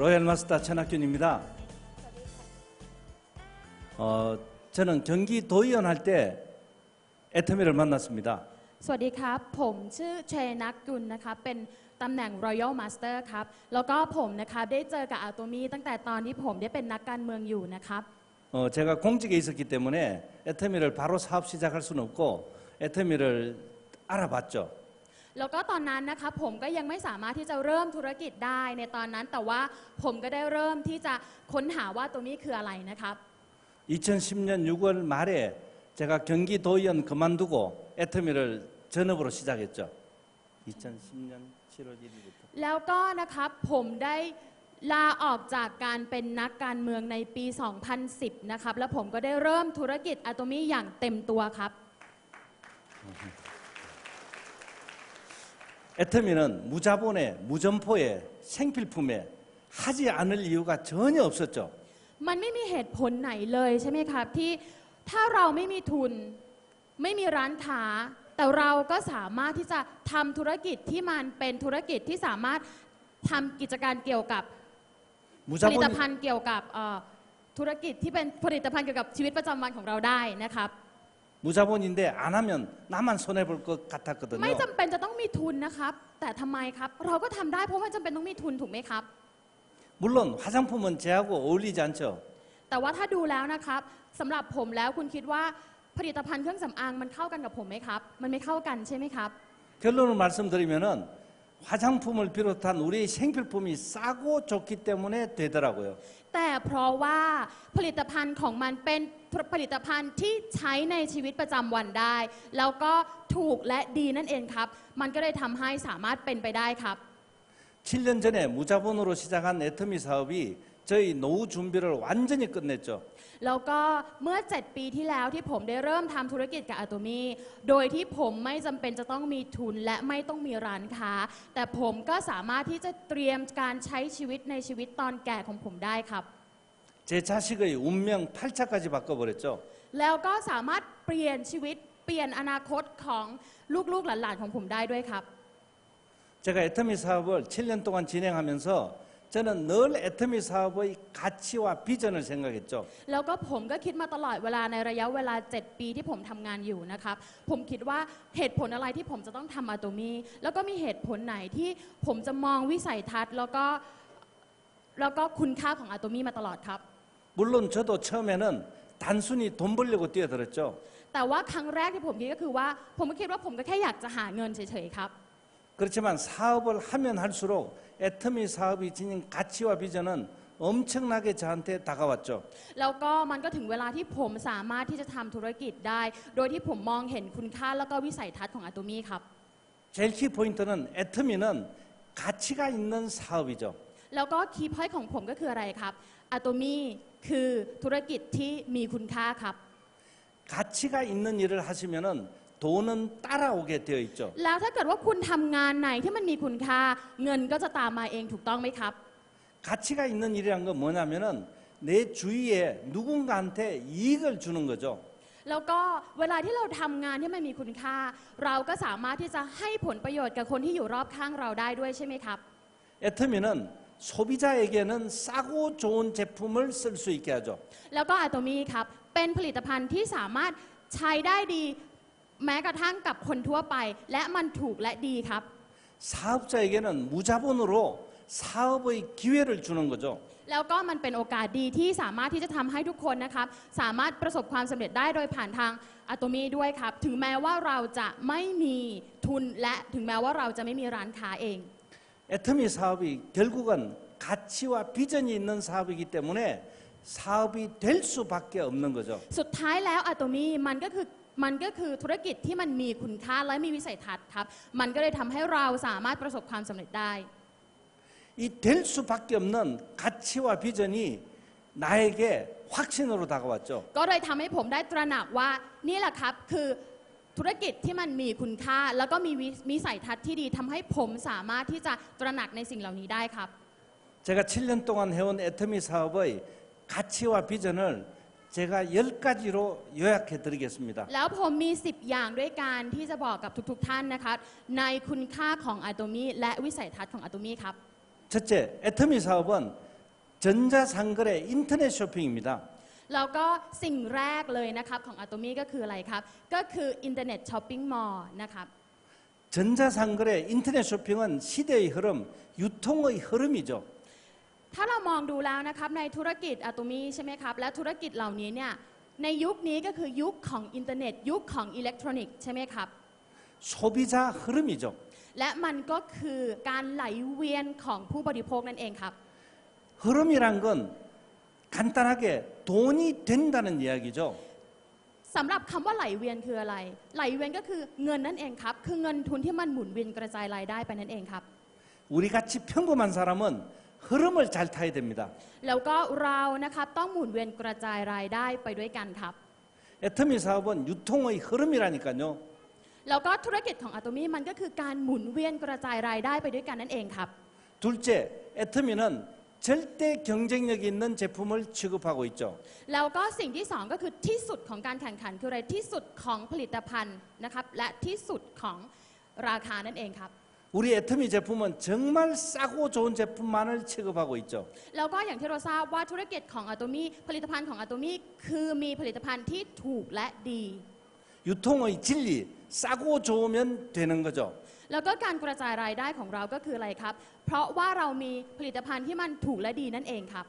로얄 마스터 천학균입니다. 저는 경기 도의원 할 때 애터미를 만났습니다. สวัสดีครับผมชื่อเชนักกุลนะคะเป็นตำแหน่ง Royal Master ครับแล้วก็ผมนะคะได้เจอกับอาโตมี่ตั้งแต่ตอนที่ผมได้เป็นนักการเมืองอยู่นะครับ 제가 공직에 있었기 때문에 애터미를 바로 사업 시작할 수는 없고 애터미를 알아봤죠. แล้วก็ตอนนั้นนะคะผมก็ยังไม่สามารถที่จะเริ่มธุรกิจได้ในตอนนั้นแต่ว่าผมก็ได้เริ่มที่จะค้นหาว่าตัวนี้คืออะไรนะครับ 2010년 6월 말에 제가 경기 도의원 그만두고 애터미를 전업으로 시작했죠. 2010년 7월 1일부터. แล้วก็นะครับผมได้ลาออกจากการเป็นนักการเมืองในปี 2010 นะครับแล้วผมก็ได้เริ่มธุรกิจอะโตมี่อย่างเต็มตัวครับ 애터미는 무자본에 무점포에 생필품에 하지 않을 이유가 전혀 없었죠. มันไม่มีเหตุผลไหนเลยใช่ไหมครับที่ถ้าเราไม่มีทุนไม่มีร้านค้าแต่เราก็สามารถที่จะทำธุรกิจที่มันเป็นธุรกิจที่สามารถทำกิจการเกี่ยวกับผลิตภัณฑ์เกี่ยวกับธุรกิจที่เป็นผลิตภัณฑ์เกี่ยวกับชีวิตประจำวันของเราได้นะครับ 무자본인데 안 하면 나만 손해 볼 것 같았거든요. ไม่จำเป็นจะต้องมีทุนนะครับแต่ทำไมครับเราก็ทำได้เพราะมันจำเป็นต้องมีทุนถูกไหมครับ 물론 화장품은 제하고 어울리지 않죠. แต่ว่าถ้าดูแล้วนะครับสำหรับผมแล้วคุณคิดว่าผลิตภัณฑ์เครื่องสำอางมันเข้ากันกับผมไหมครับมันไม่เข้ากันใช่ไหมครับ 결론을 말씀드리면은 화장품을 비롯한 우리의 생필품이 싸고 좋기 때문에 되더라고요. แต่เพราะว่าผลิตภัณฑ์ของมันเป็นผลิตภัณฑ์ที่ใช้ในชีวิตประจำวันได้ แล้วก็ถูกและดีนั่นเองครับมันก็เลยทำให้สามารถเป็นไปได้ครับ 7년 전에 무자본으로 시작한 애터미 사업이 저희 노후 준비를 완전히 끝냈죠. แล้วก็เมื่อ 7 ปีที่แล้วที่ผมได้เริ่มทำธุรกิจกับอะโตมี่โดยที่ผมไม่จำเป็นจะต้องมีทุนและไม่ต้องมีร้านค้าแต่ผมก็สามารถที่จะเตรียมการใช้ชีวิตในชีวิตตอนแก่ของผมได้ครับ 제 자식의 운명 8차까지 바꿔버렸죠. แล้วก็สามารถเปลี่ยนชีวิตเปลี่ยนอนาคตของลูกๆหลานๆของผมได้ด้วยครับ 제가 애터미 사업을 7년 동안 진행하면서 저는 늘 애터미 사업의 가치와 비전을 생각했죠. แล้วก็ผมก็คิดมาตลอดเวลาในระยะเวลา 7 ปีที่ผมทำงานอยู่นะครับผมคิดว่าเหตุผลอะไรที่ผมจะต้องทำอะโตมี่แล้วก็มีเหตุผลไหนที่ผมจะมองวิสัยทัศน์แล้วก็คุณค่าของอะโตมี่มาตลอดครับ 물론 저도 처음에는 단순히 돈 벌려고 뛰어들었죠. แต่ว่าครั้งแรกที่ผมคิดก็คือว่าผมก็คิดว่าผมก็แค่อยากจะหาเงินเฉยๆครับ 그렇지만 사업을 하면 할수록 애터미 사업이 지닌 가치와 비전은 엄청나게 저한테 다가왔죠. แล้วก็มันก็ถึงเวลาที่ผมสามารถที่จะทำธุรกิจได้ โดยที่ผมมองเห็นคุณค่าแล้วก็วิสัยทัศน์ของอะโตมี่ครับ 제일 키포인트는 애터미는 가치가 있는 사업이죠. แล้วก็คีย์พอยต์ของผมก็คืออะไรครับอะโตมี่คือธุรกิจที่มีคุณค่าครับ 가치가 있는 일을 하시면은 돈은 따라오게 되어 있죠. แล้วถ้าเกิดว่าคุณทำงานไหนที่มันมีคุณค่าเงินก็จะตามมาเองถูกต้องไหมครับ 가치가 있는 일이란 건 뭐냐면은 내 주위에 누군가한테 이익을 주는 거죠. แล้วก็เวลาที่เราทำงานที่มันมีคุณค่า เราก็สามารถที่จะให้ผลประโยชน์กับคนที่อยู่รอบข้างเราได้ด้วยใช่ไหมครับ 애터미는 소비자에게는 싸고 좋은 제품을 쓸 수 있게 하죠. แล้วก็อะโตมี่ครับเป็นผลิตภัณฑ์ที่สามารถใช้ได้ดีแม้กระทั่งกับคนทั่วไปและมันถูกและดีครับ 사업자에게는 무자본으로 사업의 기회를 주는 거죠. แล้วก็มันเป็นโอกาสดีที่สามารถที่จะทำให้ทุกคนนะครับสามารถประสบความสำเร็จได้โดยผ่านทางอะโตมี่ด้วยครับถึงแม้ว่าเราจะไม่มีทุนและถึงแม้ว่าเราจะไม่มีร้านค้าเอง 애터미 사업이 결국은 가치와 비전이 있는 사업이기 때문에 사업이 될 수밖에 없는 거죠. สุดท้ายแล้วอะโตมี่มันก็คือธุรกิจที่มันมีคุณค่าและมีวิสัยทัศน์ครับมันก็เลยทำให้เราสามารถประสบความสำเร็จได้ 이 될 수밖에 없는 가치와 비전이 나에게 확신으로 다가왔죠. ก็เลยทำให้ผมได้ตระหนักว่านี่แหละครับคือธุรกิจที่มันมีคุณค่าแล้วก็มีวิสัยทัศน์ที่ดีทำให้ผมสามารถที่จะตระหนักในสิ่งเหล่านี้ได้ครับ 제가 7년 동안 해온 애터미 사업의 가치와 비전을 제가 10가지로 요약해 드리겠습니다. แล้วผมมี 10 อย่างด้วยการที่จะบอกกับทุกๆท่านนะคะในคุณค่าของอะโตมี่และวิสัยทัศน์ของอะโตมี่ครับ 첫째, 애터미 사업은 전자상거래 인터넷 쇼핑입니다. แล้วก็สิ่งแรกเลยนะครับของ Atomy ก็คืออะไรครับก็คือ Internet Shopping Mall นะครับ 전자상거래 인터넷 쇼핑은 시대의 흐름, 유통의 흐름이죠. ถ้าเรามองดูแล้วนะครับในธุรกิจ Atomy ใช่ไหมครับและธุรกิจเหล่านี้เนี่ยในยุคนี้ก็คือยุคของอินเทอร์เน็ตยุคของอิเล็กทรอนิกส์ใช่ไหมครับ 소비자 흐름이죠. และมันก็คือการไหลเวียนของผู้บริโภคนั่นเองครับ 흐름이란 건 간단하게 돈이 된다는 이야기죠. สำหรับคำว่าไหลเวียนคืออะไรไหลเวียนก็คือเงินนั่นเองครับคือเงินทุนที่มันหมุนเวียนกระจายรายได้ไปนั่นเองครับ 우리 같이 평범한 사람은 흐름을 잘 타야 됩니다. แล้วก็เรานะครับต้องหมุนเวียนกระจายรายได้ไปด้วยกันครับ 애터미 사업은 유통의 흐름이라니까요. แล้วก็ธุรกิจของ Atomy มันก็คือการหมุนเวียนกระจายรายได้ไปด้วยกันนั่นเองครับ 둘째, 애터미는 절대 경쟁력 있는 제품을 취급하고 있죠. แล้วก็สิ่งที่สองก็คือที่สุดของการแข่งขันคืออะไรที่สุดของผลิตภัณฑ์นะครับและที่สุดของราคานั่นเองครับ 우리 애터미 제품은 정말 싸고 좋은 제품만을 취급하고 있죠. แล้วก็อย่างที่เราทราบว่าธุรกิจของ Atomy ผลิตภัณฑ์ของ Atomy คือมีผลิตภัณฑ์ที่ถูกและดี 유통의 진리, 싸고 좋으면 되는 거죠. แล้วก็การกระจายรายได้ของเราก็คืออะไรครับ เพราะว่าเรามีผลิตภัณฑ์ที่มันถูกและดีนั่นเองครับ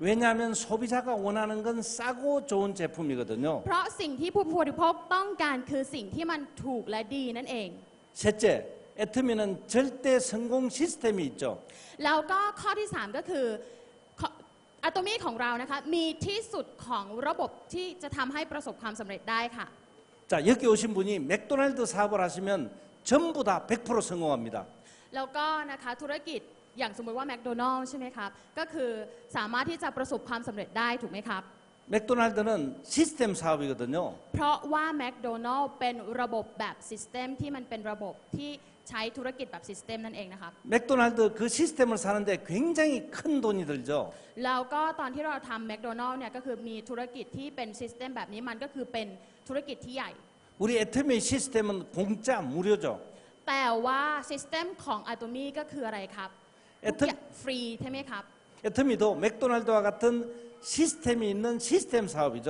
왜냐하면 소비자가 원하는 건 싸고 좋은 제품이거든요. เพราะสิ่งที่ผู้บริโภคต้องการคือสิ่งที่มันถูกและดีนั่นเอง 셋째, 애터미는 절대 성공 시스템이 있죠. แล้วก็ข้อที่ 3 ก็คือ Atomy ของเรานะคะมีที่สุดของระบบที่จะทำให้ประสบความสำเร็จได้ค่ะ 자, 여기 오신 분이 맥도날드 사업을 하시면 전부 다 100% 성공합니다. แล้วก็นะคะธุรกิจอย่างสมมติว่าแมคโดนัลล์ใช่ไหมครับก็คือสามารถที่จะประสบความสำเร็จได้ถูกไหมครับ 맥도날드는 시스템 사업이거든요. เพราะว่าแมคโดนัลล์เป็นระบบแบบซิสเต็มที่มันเป็นระบบที่ใช้ธุรกิจแบบซิสเต็มนั่นเองนะครับ 맥도날드 그 시스템을 사는데 굉장히 큰 돈이 들죠. แล้วก็ตอนที่เราทำแมคโดนัลล์เนี่ยก็คือมีธุรกิจที่เป็นซิสเต็มแบบนี้มันก็คือเป็นธุรกิจที่ใหญ่ 우리 애터미 시스템은 공짜 무료죠. แต่ว่าซิสเต็มของ Atomy ก็คืออะไรครับทุกอย่างฟรีใช่ไหมครับ 애터미도 맥도날드와 같은 시스템이 있는 시스템 사업이죠.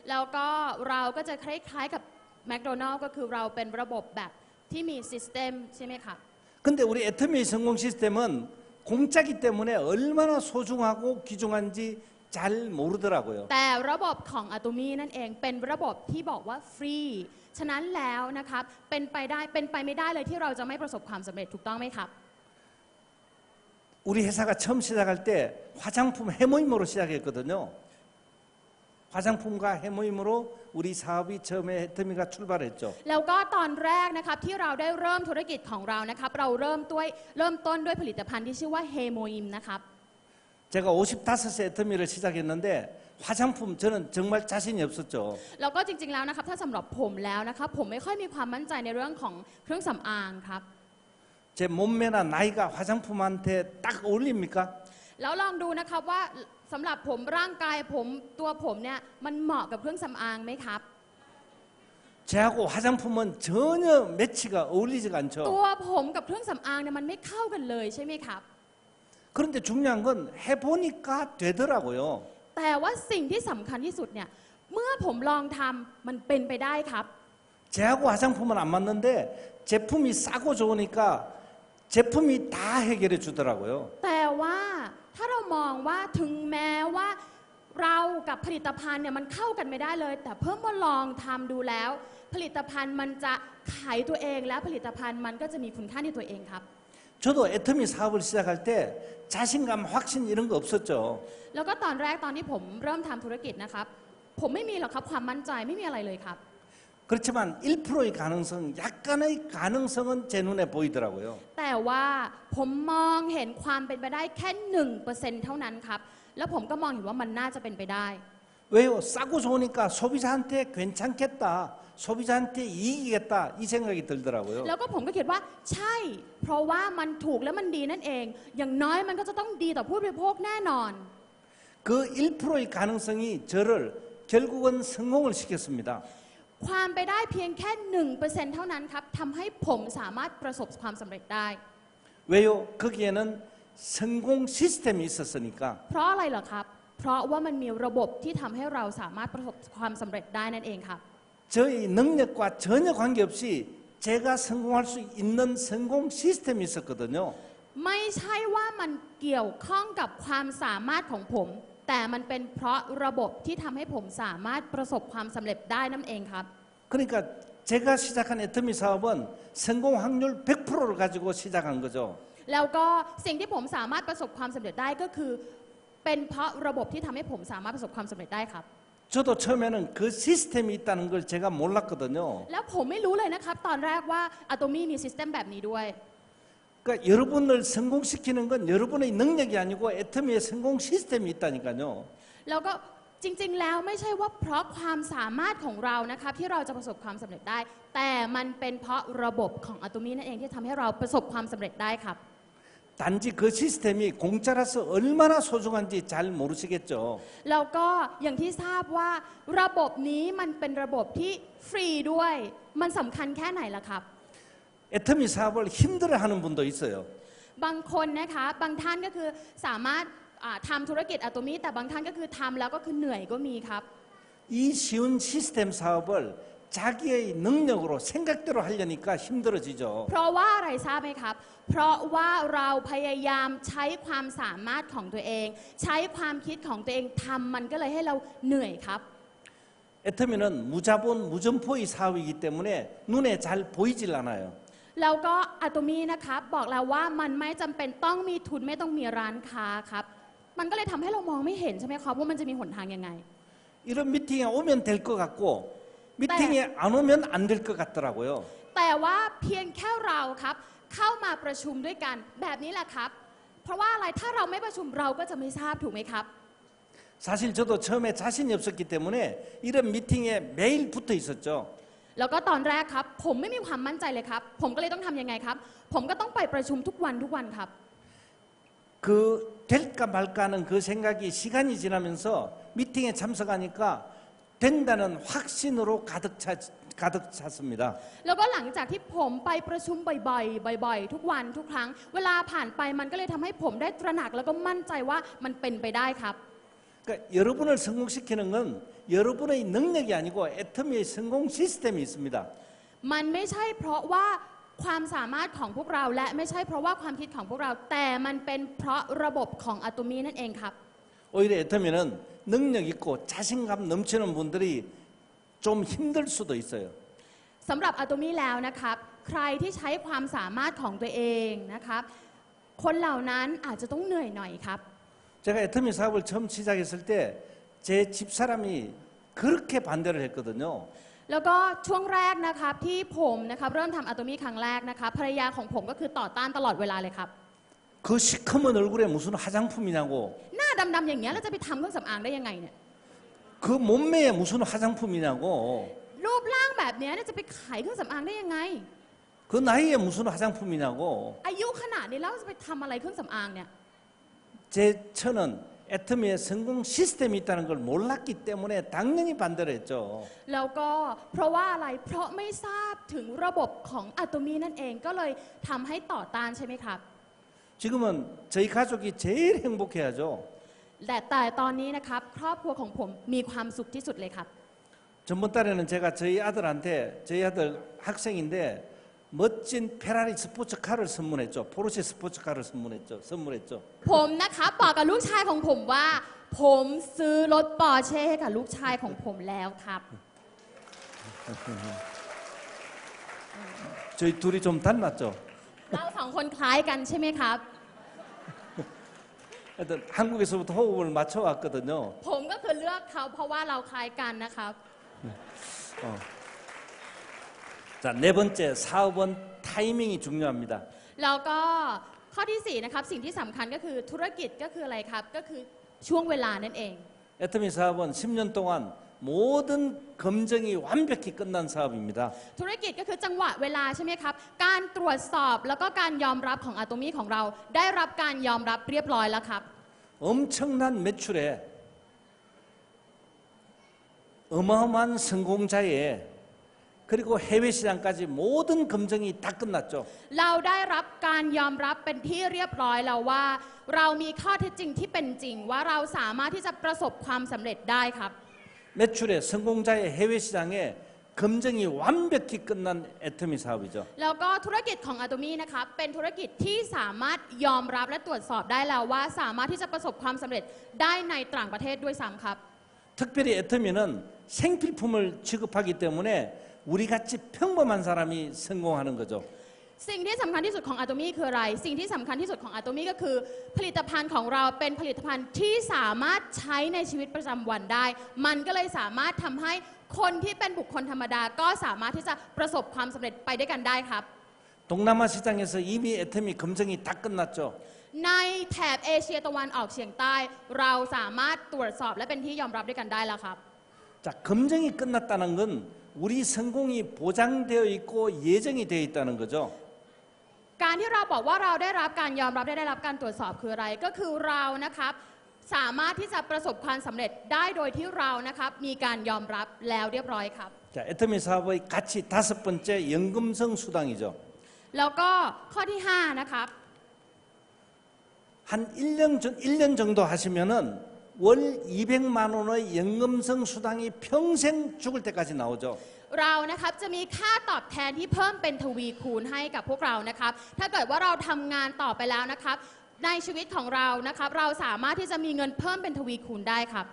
แล้วก็เราก็จะคล้ายๆกับแมคโดนัลล์ก็คือเราเป็นระบบแบบที่มีซิสเต็มใช่ไหมครับ 근데 우리 애터미 성공 시스템은 공짜기 때문에 얼마나 소중하고 귀중한지 잘 모르더라고요. แต่ระบบของ Atomy นั่นเองเป็นระบบที่บอกว่าฟรีฉะนั้นแล้วนะครับเป็นไปไม่ได้เลยที่เราจะไม่ประสบความสำเร็จถูกต้องไหมครับ 우리 회사가 처음 시작할 때 화장품 해모임으로 시작했거든요. 화장품과 해모임으로 우리 사업이 처음에 애터미가 출발했죠. แล้วก็ตอนแรกนะครับที่เราได้เริ่มธุรกิจของเรานะครับเราเริ่มต้นด้วยผลิตภัณฑ์ที่ชื่อว่าเฮโมอิมนะครับ 제가 55세 애터미를 시작했는데 화장품 저는 정말 자신이 없었죠. แล้วก็จริงๆแล้วนะครับถ้าสำหรับผมแล้วนะครับผมไม่ค่อยมีความมั่นใจในเรื่องของเครื่องสำอางครับ 제 몸매나 나이가 화장품한테 딱 어울립니까? แล้วลองดูนะครับว่าสำหรับผมร่างกายผมตัวผมเนี่ยมันเหมาะกับเครื่องสำอางไหมครับ 제하고 화장품은 전혀 매치가 어울리지가 않죠. ตัวผมกับเครื่องสำอางเนี่ยมันไม่เข้ากันเลยใช่ไหมครับ 그런데 중요한 건 해보니까 되더라고요. แต่ว่าสิ่งที่สำคัญที่สุดเนี่ยเมื่อผมลองทำมันเป็นไปได้ครับ 제하고 화장품은 안 맞는데 제품이 싸고 좋으니까 제품이 다 해결해 주더라고요. แต่ว่าถ้าเรามองว่าถึงแม้ว่าเรากับผลิตภัณฑ์เนี่ยมันเข้ากันไม่ได้เลย แต่เพิ่มมาลองทำดูแล้ว ผลิตภัณฑ์มันจะขายตัวเองและผลิตภัณฑ์มันก็จะมีคุณค่าในตัวเองครับ 저도 애터미 사업을 시작할 때 자신감, 확신 이런 거 없었죠. แล้วก็ตอนแรกตอนที่ผมเริ่มทำธุรกิจนะครับผมไม่มีหรอกครับความมั่นใจไม่มีอะไรเลยครับ 그렇지만 1%의 가능성, 약간의 가능성은 제 눈에 보이더라고요. แต่ว่าผมมองเห็นความเป็นไปได้แค่ 1% เท่านั้นครับแล้วผมก็มองเห็นว่ามันน่าจะเป็นไปได้ 왜요? 싸고 좋으니까 소비자한테 괜찮겠다, 소비자한테 이기겠다 이 생각이 들더라고요. แล้วก็ผมก็คิดว่าใช่ เพราะว่ามันถูกและมันดีนั่นเอง อย่างน้อยมันก็จะต้องดีต่อผู้บริโภคแน่นอน 그 1%의 가능성이 저를 결국은 성공을 시켰습니다. ความไปได้เพียงแค่ 1% เท่านั้นครับทำให้ผมสามารถประสบความสำเร็จได้ 왜요? 거기에는 성공 시스템이 있었으니까 เพราะอะไรเหรอครับ เพราะว่ามันมีระบบที่ทำให้เราสามารถประสบความสำเร็จได้นั่นเองครับ 저희 능력과 전혀 관계없이 제가 성공할 수 있는 성공 시스템이 있었거든요. ไม่ใช่ว่ามันเกี่ยวข้องกับความสามารถของผม แต่มันเป็นเพราะระบบที่ทำให้ผมสามารถประสบความสำเร็จได้นั่นเองครับ 그러니까 제가 시작한 애터미 사업은 성공 확률 100%를 가지고 시작한 거죠. แล้วก็สิ่งที่ผมสามารถประสบความสำเร็จได้ก็คือ เป็นเพราะระบบที่ทำให้ผมสามารถประสบความสำเร็จได้ครับ 저도 처음에는 그 시스템이 있다는 걸 제가 몰랐거든요. แล้วผมไม่รู้เลยนะครับตอนแรกว่าอะโตมี่มีซิสเต็มแบบนี้ด้วย 그러니까 여러분을 성공시키는 건 여러분의 능력이 아니고 애터미의 성공 시스템이 있다니까요. แล้วก็จริงๆ แล้วไม่ใช่ว่าเพราะความสามารถของเรานะครับที่เราจะประสบความสำเร็จได้ แต่มันเป็นเพราะระบบของอะโตมี่นั่นเองที่ทำให้เราประสบความสำเร็จได้ครับ 단지 그 시스템이 공짜라서 얼마나 소중한지 잘 모르시겠죠. แล้วก็อย่างที่ทราบว่าระบบนี้มันเป็นระบบที่ฟรีด้วยมันสำคัญแค่ไหนล่ะครับ 애터미 사업을 힘들어하는 분도 있어요. บางคนนะคะบางท่านก็คือสามารถทำธุรกิจอะโตมี่แต่บางท่านก็คือทำแล้วก็คือเหนื่อยก็มีครับ 이 쉬운 시스템 사업을 자기의 능력으로 생각대로 하려니까 힘들어지죠. เพราะว่าอะไรทราบไหมครับ เพราะว่าเราพยายามใช้ความสามารถของตัวเอง ใช้ความคิดของตัวเองทำมันก็เลยให้เราเหนื่อยครับ 애터미는 무자본 무점포의 사업이기 때문에 눈에 잘 보이질 않아요. แล้วก็อะโตมี่นะครับบอกแล้วว่ามันไม่จำเป็นต้องมีทุนไม่ต้องมีร้านค้าครับมันก็เลยทำให้เรามองไม่เห็นใช่ไหมครับว่ามันจะมีหนทางยังไง 이런 미팅에 오면 될 것 같고 미팅에 안 오면 안 될 것 같더라고요. แต่ว่าเพียงแค่เราครับเข้ามาประชุมด้วยกันแบบนี้แหละครับ เพราะว่าอะไรถ้าเราไม่ประชุมเราก็จะไม่ทราบถูกไหมครับ 사실 저도 처음에 자신이 없었기 때문에 이런 미팅에 매일 붙어 있었죠. แล้วก็ตอนแรกครับผมไม่มีความมั่นใจเลยครับผมก็เลยต้องทำยังไงครับผมก็ต้องไปประชุมทุกวันครับ 그 될까 말까는 그 생각이 시간이 지나면서 미팅에 참석하니까 된다는 확신으로 가득 찼습니다. แล้วก็หลังจากที่ผมไปประชุมบ่อยๆทุกวันทุกครั้งเวลาผ่านไปมันก็เลยทำให้ผมได้ตระหนักแล้วก็มั่นใจว่ามันเป็นไปได้ครับ 그러니까 여러분을 성공시키는 건 여러분의 능력이 아니고 애터미의 성공 시스템이 있습니다. มันไม่ใช่เพราะว่าความสามารถของพวกเราและไม่ใช่เพราะว่าความคิดของพวกเราแต่มันเป็นเพราะระบบของอะโตมี่นั่นเองครับ 오히려 애터미는 능력 있고 자신감 넘치는 분들이 좀 힘들 수도 있어요. สำหรับอะโตมี่แล้วนะครับใครที่ใช้ความสามารถของตัวเองนะครับคนเหล่านั้นอาจจะต้องเหนื่อยหน่อยครับ 제가 애터미 사업을 처음 시작했을 때 제 집사람이 그렇게 반대를 했거든요. แล้วก็ช่วงแรกนะครับที่ผมนะครับเริ่มทำอะโตมี่ครั้งแรกนะครับภรรยาของผมก็คือต่อต้านตลอดเวลาเลยครับ 그 시커먼 얼굴에 무슨 화장품이냐고 หน้าดำๆอย่างเงี้ยแล้วจะไปทำเครื่องสำอางได้ยังไงเนี่ย 그 몸매에 무슨 화장품이냐고 รูปร่างแบบเนี้ยจะไปขายเครื่องสำอางได้ยังไง 그 나이에 무슨 화장품이냐고 อายุขนาดนี้แล้วจะไปทำอะไรเครื่องสำอางเนี่ย 제 처는 애터미의 성공 시스템이 있다는 걸 몰랐기 때문에 당연히 반대를 했죠. แล้วก็เพราะว่าอะไรเพราะไม่ทราบถึงระบบของอะโตมี่นั่นเองก็เลยทำให้ต่อต้านใช่ไหมครับ 지금은 저희 가족이 제일 행복해하죠. แต่ตอนนี้นะครับครอบครัวของผมมีความสุขที่สุดเลยครับ 전번 달에는 제가 저희 아들한테 저희 아들 학생인데 멋진 페라리 스포츠카를 선물했죠. 포르쉐 스포츠카를 선물했죠. ผมนะครับบอกกับลูกชายของผมว่า ผมซื้อรถปอร์เช่ให้กับลูกชายของผมแล้วครับ 저희 둘이 좀 닮았죠. เราสองคนคล้ายกันใช่ไหมครับ 하여튼 한국에서부터 호흡을 맞춰왔거든요. ผมก็คือเลือกเขาเพราะว่าเราคล้ายกันนะครับ 자, 네 번째 사업은 타이밍이 중요합니다. แล้วก็ข้อที่4นะครับสิ่งที่สำคัญก็คือธุรกิจก็คืออะไรครับก็คือช่วงเวลานั่นเอง 애터미 사업은 10년 동안 모든 검증이 완벽히 끝난 사업입니다. ธุรกิจก็คือจังหวะเวลาใช่ไหมครับการตรวจสอบแล้วก็การยอมรับของอะโตมี่ของเราได้รับการยอมรับเรียบร้อยแล้วครับ 엄청난 매출에 어마어마한 성공자의 그리고 해외 시장까지 모든 검증이 다 끝났죠. เราได้รับการยอมรับเป็นที่เรียบร้อยแล้วว่า เรามีข้อเท็จจริงที่เป็นจริงว่าเราสามารถที่จะประสบความสำเร็จได้ครับ 매출의 성공자의 해외 시장에 검증이 완벽히 끝난 애터미 사업이죠. แล้วก็ธุรกิจของอะโตมี่นะครับเป็นธุรกิจที่สามารถยอมรับและตรวจสอบได้แล้วว่าสามารถที่จะประสบความสำเร็จได้ในต่างประเทศด้วยซ้ำครับ 특별히 애터미는 생필품을 취급하기 때문에 우리같이 평범한 사람이 성공하는 거죠. สิ่งที่สำคัญที่สุดของอะโตมี่คืออะไร สิ่งที่สำคัญที่สุดของอะโตมี่ก็คือ ผลิตภัณฑ์ของเราเป็นผลิตภัณฑ์ที่สามารถใช้ในชีวิตประจำวันได้ มันก็เลยสามารถทำให้คนที่เป็นบุคคลธรรมดาก็สามารถที่จะประสบความสำเร็จไปด้วยกันได้ครับ 동남아 시장에서 이미 애터미 검증이 다 끝났죠. ในแถบเอเชียตะวันออกเฉียงใต้ เราสามารถตรวจสอบและเป็นที่ยอมรับด้วยกันได้แล้วครับ 자, 검증이 끝났다는 건 우리 성공이 보장되어 있고 예정이 되어 있다는 거죠. การที่เราบอกว่าเราได้รับการยอมรับได้รับการตรวจสอบคืออะไร ก็คือเรานะครับสามารถที่จะประสบความสำเร็จได้โดยที่เรานะครับมีการยอมรับแล้วเรียบร้อยครับ 자, 애터미 사업의 가치 5번째 연금성 수당이죠. แล้วก็ข้อที่5นะครับ 한 1년 정도 하시면은 월 200만 원의 연금성 수당이 평생 죽을 때까지 나오죠. เรานะครับจะมีค่าตอบแทนที่เพิ่มเป็นทวีคูณให้กับพวกเรานะครับถ้าเกิดว่าเราทำงานต่อไปแล้วนะครับในชีวิตของเรานะครับเราสามารถที่จะมีเงินเพิ่มเป็นทวีคูณได้ครับ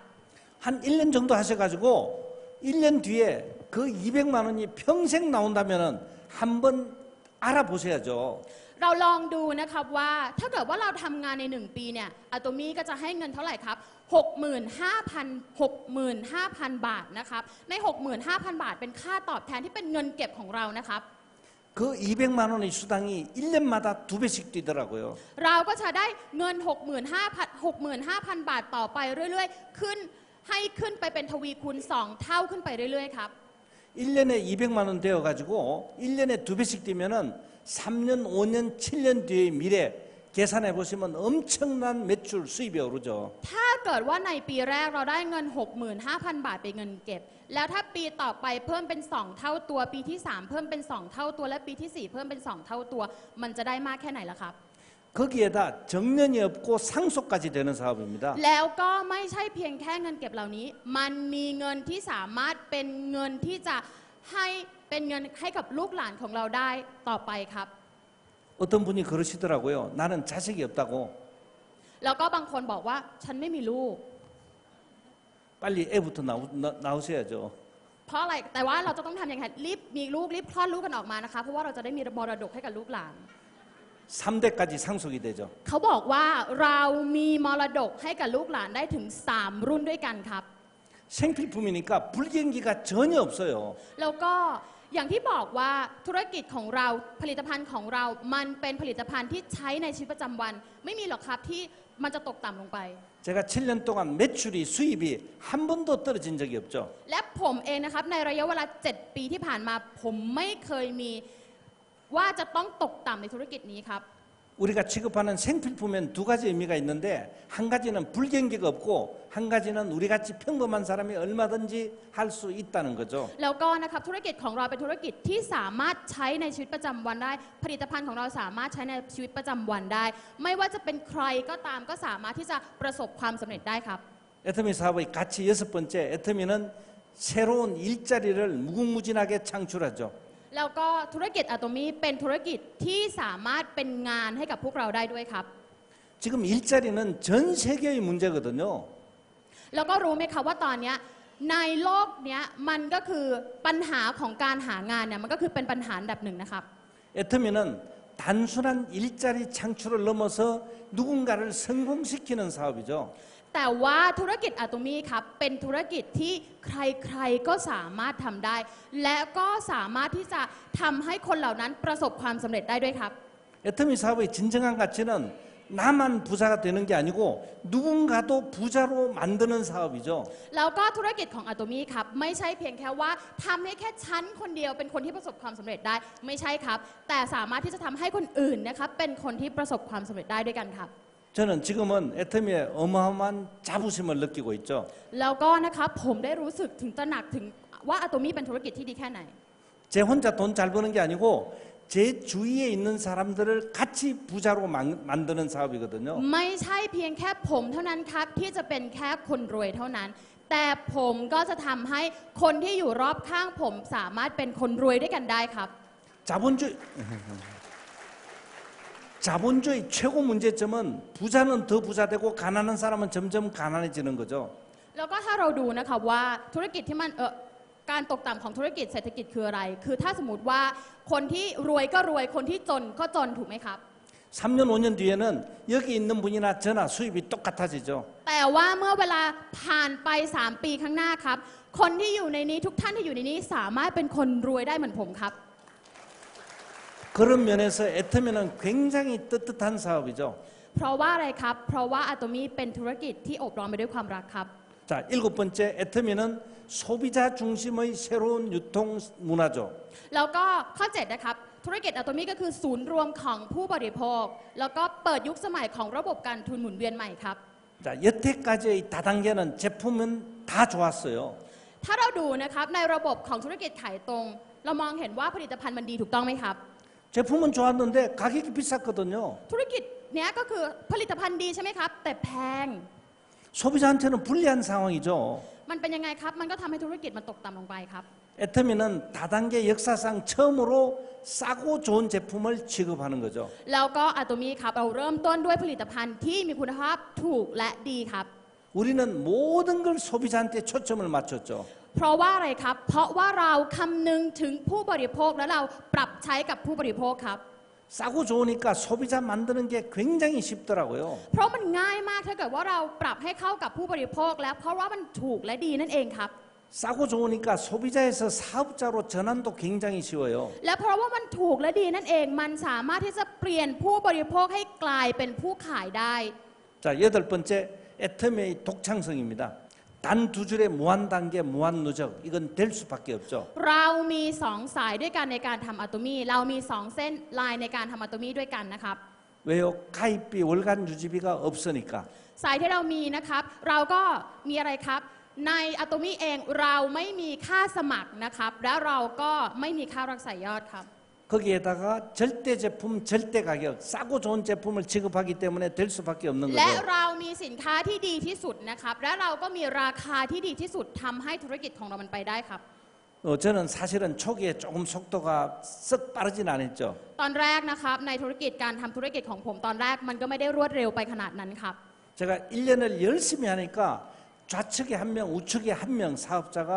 한 1년 정도 하셔가지고 1년 뒤에 그 200만 원이 평생 나온다면은 한번 알아보셔야죠. เราลองดูนะครับว่าถ้าเกิดว่าเราทำงานใน1ปีเนี่ยอะโตมี่ก็จะให้เงินเท่าไหร่ครับ 65,000 บาทนะครับใน 65,000 บาทเป็นค่าตอบแทนที่เป็นเงินเก็บของเรานะครับ 그 200만 원의 수당이 1년마다 2배씩 뛰더라고요. เราก็จะได้เงิน 65,000 บาทต่อไปเรื่อยๆขึ้นให้ขึ้นไปเป็นทวีคูณ2เท่าขึ้นไปเรื่อยๆครับ 1년에 200만 원 되어가지고 1년에 2배씩 뛰면은 3년, 5년, 7년 뒤의 미래 계산해 보시면 엄청난 매출 수입이 오르죠. ถ้าเกิดว่าในปีแรกเราได้เงิน 65,000 บาทเป็นเงินเก็บ แล้วถ้าปีต่อไปเพิ่มเป็น2เท่าตัวปีที่3เพิ่มเป็น2เท่าตัวและปีที่4เพิ่มเป็น2เท่าตัวมันจะได้มากแค่ไหนล่ะครับ 거기에다 정년이 없고 상속까지 되는 사업입니다. แล้วก็ไม่ใช่เพียงแค่เงินเก็บเหล่านี้ มันมีเงินที่สามารถเป็นเงินที่จะให้เป็นเงินให้กับลูกหลานของเราได้ต่อไปครับ 어떤 분이 그러시더라고요. 나는 자식이 없다고. แล้วก็บางคนบอกว่าฉันไม่มีลูก 빨리 애부터 나오셔야죠. เพราะอะไรแต่ว่าเราจะต้องทำอย่างไรรีบมีลูกรีบคลอดลูกกันออกมานะคะเพราะว่าเราจะได้มีมรดกให้กับลูกหลาน 3대까지 상속이 되죠. เขาบอกว่าเรามีมรดกให้กับลูกหลานได้ถึง3รุ่นด้วยกันครับ 생필품이니까 불경기가 전혀 없어요. แล้วก็อย่างที่บอกว่าธุรกิจของเราผลิตภัณฑ์ของเรามันเป็นผลิตภัณฑ์ที่ใช้ในชีวิตประจำวัน ไม่มีหรอกครับที่มันจะตกต่ำลงไป 제가 7년 동안 매출이 수입이 한 번도 떨어진 적이 없죠. และผมเองนะครับในระยะเวลา7 ปีที่ผ่านมาผมไม่เคยมีว่าจะต้องตกต่ำในธุรกิจนี้ครับ 우리가 취급하는 생필품엔 두 가지 의미가 있는데 한 가지는 불경기가 없고 한 가지는 우리같이 평범한 사람이 얼마든지 할 수 있다는 거죠. แล้วก็นะครับธุรกิจของเราเป็นธุรกิจที่สามารถใช้ในชีวิตประจำวันได้ ผลิตภัณฑ์ของเราสามารถใช้ในชีวิตประจำวันได้ ไม่ว่าจะเป็นใครก็ตามก็สามารถที่จะประสบความสำเร็จได้ครับ 애터미 사업의 가치 6번째, 애터미는 새로운 일자리를 무궁무진하게 창출하죠. แล้วก็ธุรกิจอะโตมี่เป็นธุรกิจที่สามารถเป็นงานให้กับพวกเราได้ด้วยครับ 지금 일자리는 전 세계의 문제거든요. แล้วก็รู้ไหมคะว่าตอนนี้ในโลกนี้มันก็คือปัญหาของการหางานเนี่ยมันก็คือเป็นปัญหาอันดับหนึ่งนะครับ 애터미는 단순한 일자리 창출을 넘어서 누군가를 성공시키는 사업이죠. แต่ว่าธุรกิจอะโตมี่ครับเป็นธุรกิจที่ใครๆก็สามารถทำได้ และก็สามารถที่จะทำให้คนเหล่านั้นประสบความสำเร็จได้ด้วยครับ 애터미 사업의 진정한 가치는 나만 부자가 되는 게 아니고 누군가도 부자로 만드는 사업이죠. แล้วก็ธุรกิจของอะโตมี่ครับไม่ใช่เพียงแค่ว่าทำให้แค่ฉันคนเดียวเป็นคนที่ประสบความสำเร็จได้ไม่ใช่ครับแต่สามารถที่จะทำให้คนอื่นนะครับเป็นคนที่ประสบความสำเร็จได้ด้วยกันครับ 저는 지금은 애터미에 어마어마한 자부심을 느끼고 있죠. แล้วก็นะครับผมได้รู้สึกถึงตระหนักถึงว่าอะโตมี่เป็นธุรกิจที่ดีแค่ไหน 제 혼자 돈 잘 버는 게 아니고 제 주위에 있는 사람들을 같이 부자로 만드는 사업이거든요. ไม่ใช่เพียงแค่ผมเท่านั้นครับที่จะเป็นแค่คนรวยเท่านั้น แต่ผมก็จะทำให้คนที่อยู่รอบข้างผมสามารถเป็นคนรวยด้วยกันได้ครับ 자본주의 최고 문제점은 부자는 더 부자되고 가난한 사람은 점점 가난해지는 거죠. แล้วก็ถ้าเราดูนะคะว่าธุรกิจที่มันการตกต่ำของธุรกิจเศรษฐกิจคืออะไร คือถ้าสมมติว่าคนที่รวยก็รวยคนที่จนก็จนถูกไหมครับ 3년 5년 뒤에는 여기 있는 분이나 저나 수입이 똑같아지죠. แต่ว่าเมื่อเวลาผ่านไป 3 ปีข้างหน้าครับ คนที่อยู่ในนี้ทุกท่านที่อยู่ในนี้สามารถเป็นคนรวยได้เหมือนผมครับ 그런 면에서 애터미는 굉장히 떳떳한 사업이죠. เพราะว่าอะไรครับ เพราะว่าอะโตมีเป็นธุรกิจที่โอบล้อมไปด้วยความรักครับ 자, 7번째 애터미는 소비자 중심의 새로운 유통 문화죠. แล้วก็ข้อ 7 นะครับ ธุรกิจอะโตมีก็คือศูนย์รวมของผู้บริโภค แล้วก็เปิดยุคสมัยของระบบการทุนหมุนเวียนใหม่ครับ 자, 여태까지의 다단계는 제품은 다 좋았어요. ถ้าเราดูนะครับในระบบของธุรกิจขายตรง เรามองเห็นว่าผลิตภัณฑ์มันดีถูกต้องไหมครับ 제품은 좋았는데 가격이 비쌌거든요. ธุรกิจเนี้ยก็คือผลิตภัณฑ์ดีใช่ไหมครับ แต่แพง 소비자한테는 불리한 상황이죠. มันเป็นยังไงครับ มันก็ทำให้ธุรกิจมันตกต่ำลงไปครับ 애터미는 다단계 역사상 처음으로 싸고 좋은 제품을 취급하는 거죠. แล้วก็อะโตมีครับเราเริ่มต้นด้วยผลิตภัณฑ์ที่มีคุณภาพถูกและดีครับ 우리는 모든 걸 소비자한테 초점을 맞췄죠. เพราะว่าอะไรครับ เพราะว่าเราคำนึงถึงผู้บริโภคและเราปรับใช้กับผู้บริโภคครับ 싸고 좋으니까 소비자 만드는 게 굉장히 쉽더라고요. เพราะมันง่ายมากถ้าเกิดว่าเราปรับให้เข้ากับผู้บริโภคแล้วเพราะว่ามันถูกและดีนั่นเองครับ 싸고 좋으니까 소비자에서 사업자로 전환도 굉장히 쉬워요. และเพราะว่ามันถูกและดีนั่นเอง มันสามารถที่จะเปลี่ยนผู้บริโภคให้กลายเป็นผู้ขายได้ 자, 8번째 애터미의 독창성입니다. 단 두 줄의 무한 단계, 무한 누적 이건 될 수밖에 없죠. เรามี 2 สายด้วยกันในการทำอะโตมีเรามี 2 เส้นลายในการทำอะโตมีด้วยกันนะครับ 왜요? 가입비, 월간 유지비가 없으니까. สายที่เรามีนะครับ เราก็มีอะไรครับ ในอะโตมีเองเราไม่มีค่าสมัครนะครับ และเราก็ไม่มีค่ารักษายอดครับ 거기에다가 절대 제품, 절대 가격, 싸고 좋은 제품을 취급하기 때문에 될 수밖에 없는 และ 거죠. เรามีสินค้าที่ดีที่สุดนะครับ และเราก็มีราคาที่ดีที่สุดทำให้ธุรกิจของเรามันไปได้ครับ 저는 사실은 초기에 조금 속도가 썩 빠르진 않았죠. ตอนแรกนะครับในธุรกิจการทำธุรกิจของผมตอนแรกมันก็ไม่ได้รวดเร็วไปขนาดนั้นครับ 제가 1년을 열심히 하니까 좌측에 한 명, 우측에 한 명 사업자가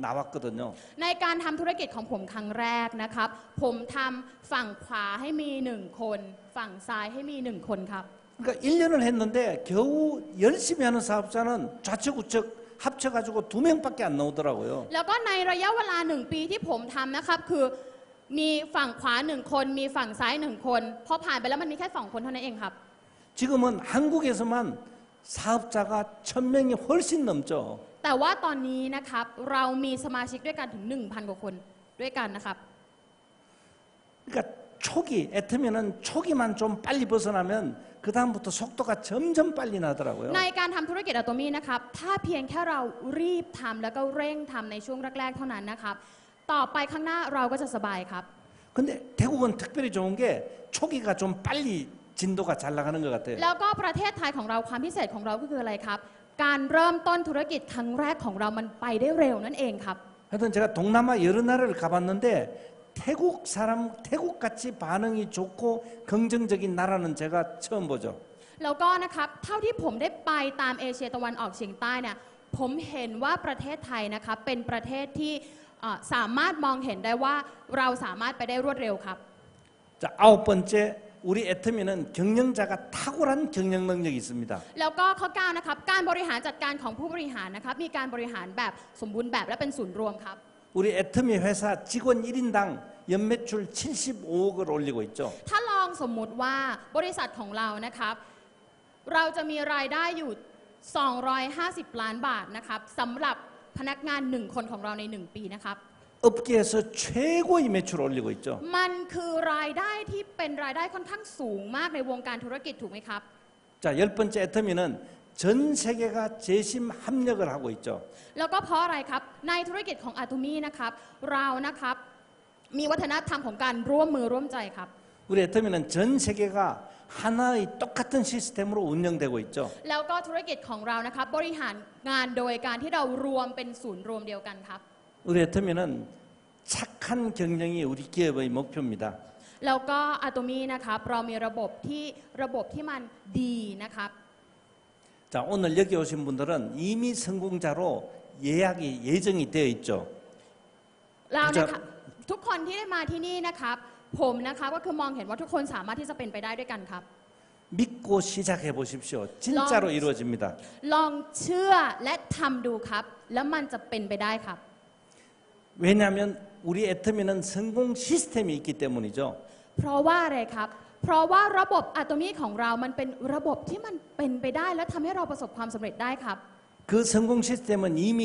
나왔거든요. ในการทำธุรกิจของผมครั้งแรกนะครับ ผมทำฝั่งขวาให้มี 1 คน ฝั่งซ้ายให้มี 1 คนครับ 그러니까 1년을 했는데 겨우 열심히 하는 사업자는 좌측, 우측 합쳐가지고 2명밖에 안 나오더라고요. แล้วก็ในระยะเวลา 1 ปีที่ผมทำนะครับ คือมีฝั่งขวา 1 คน มีฝั่งซ้าย 1 คนพอผ่านไปแล้วมันมีแค่ 2 คนเท่านั้นเองครับ 지금은 한국에서만 사업자가 1,000명이 훨씬 넘죠. แต่ว่าตอนนี้นะครับเรามีสมาชิกด้วยกันถึง 1,000 กว่าคนด้วยกันนะครับ 그러니까 초기 애터미는 초기만 좀 빨리 벗어나면 그 다음부터 속도가 점점 빨리 나더라고요. ในการทำธุรกิจอะโตมีนะครับ ถ้าเพียงแค่เรารีบทำแล้วก็เร่งทำในช่วงแรกๆเท่านั้นนะครับ ต่อไปข้างหน้าเราก็จะสบายครับ 근데 태국은 특별히 좋은 게 초기가 좀 빨리 진도가 잘 나가는 것 같아요. แล้วก็ประเทศไทยของเราความพิเศษของเราก็คืออะไรครับ การเริ่มต้นธุรกิจครั้งแรกของเรามันไปได้เร็วนั่นเองครับ 하여튼 제가 동남아 여러 나라를 가봤는데 태국 같이 반응이 좋고 긍정적인 나라는 제가 처음 보죠. แล้วก็นะครับเท่าที่ผมได้ไปตามเอเชียตะวันออกเฉียงใต้เนี่ยผมเห็นว่าประเทศไทยนะครับเป็นประเทศที่สามารถมองเห็นได้ว่าเราสามารถไปได้รวดเร็วครับ 자, 9번째 우리 애터미는 경영자가 탁월한 경영 능력이 있습니다. แล้วก็ข้อ 9 นะครับการบริหารจัดการของผู้บริหารนะครับมีการบริหารแบบสมบูรณ์แบบและเป็นศูนย์รวมครับ 우리 애터미 회사 직원 1인당 연매출 75억을 올리고 있죠. ถ้าลองสมมุติว่าบริษัทของเรานะครับเราจะมีรายได้อยู่ 250 ล้านบาทนะครับสำหรับพนักงาน 1 คนของเราใน 1 ปีนะครับ 업계에서 최고의 매출을 올리고 있죠. มันคือรายได้ที่เป็นรายได้ค่อนข้างสูงมากในวงการธุรกิจถูกไหมครับ 자, 10번째 애터미는 전 세계가 재심 합력을 하고 있죠. แล้วก็เพราะอะไรครับในธุรกิจของอะโตมีนะครับเรานะครับ มีวัฒนธรรมของการร่วมมือร่วมใจครับ 우리 애터미는 전 세계가 하나의 똑같은 시스템으로 운영되고 있죠. แล้วก็ธุรกิจของเรานะครับบริหารงานโดยการที่เรารวมเป็นศูนย์รวมเดียวกันครับ 우리 애터미는 착한 경영이 우리 기업의 목표입니다. แล้วก็อะโตมีนะครับเรามีระบบที่มันดีนะครับ 자, 오늘 여기 오신 분들은 이미 성공자로 예정이 되어 있죠. เรานะครับทุกคนที่ได้มาที่นี่นะครับผมนะครับก็คือมองเห็นว่าทุกคนสามารถที่จะเป็นไปได้ด้วยกันครับ 믿고 시작해 보십시오. 진짜로 이루어집니다. ลองเชื่อและทำดูครับ แล้วมันจะเป็นไปได้ครับ 왜냐하면 우리 애터미는 성공 시스템이 있기 때문이죠. เพราะว่าอะไรครับ เพราะว่าระบบอะโตมีของเรามันเป็นระบบที่มันเป็นไปได้และทำให้เราประสบความสำเร็จได้ครับ 그 성공 시스템은 이미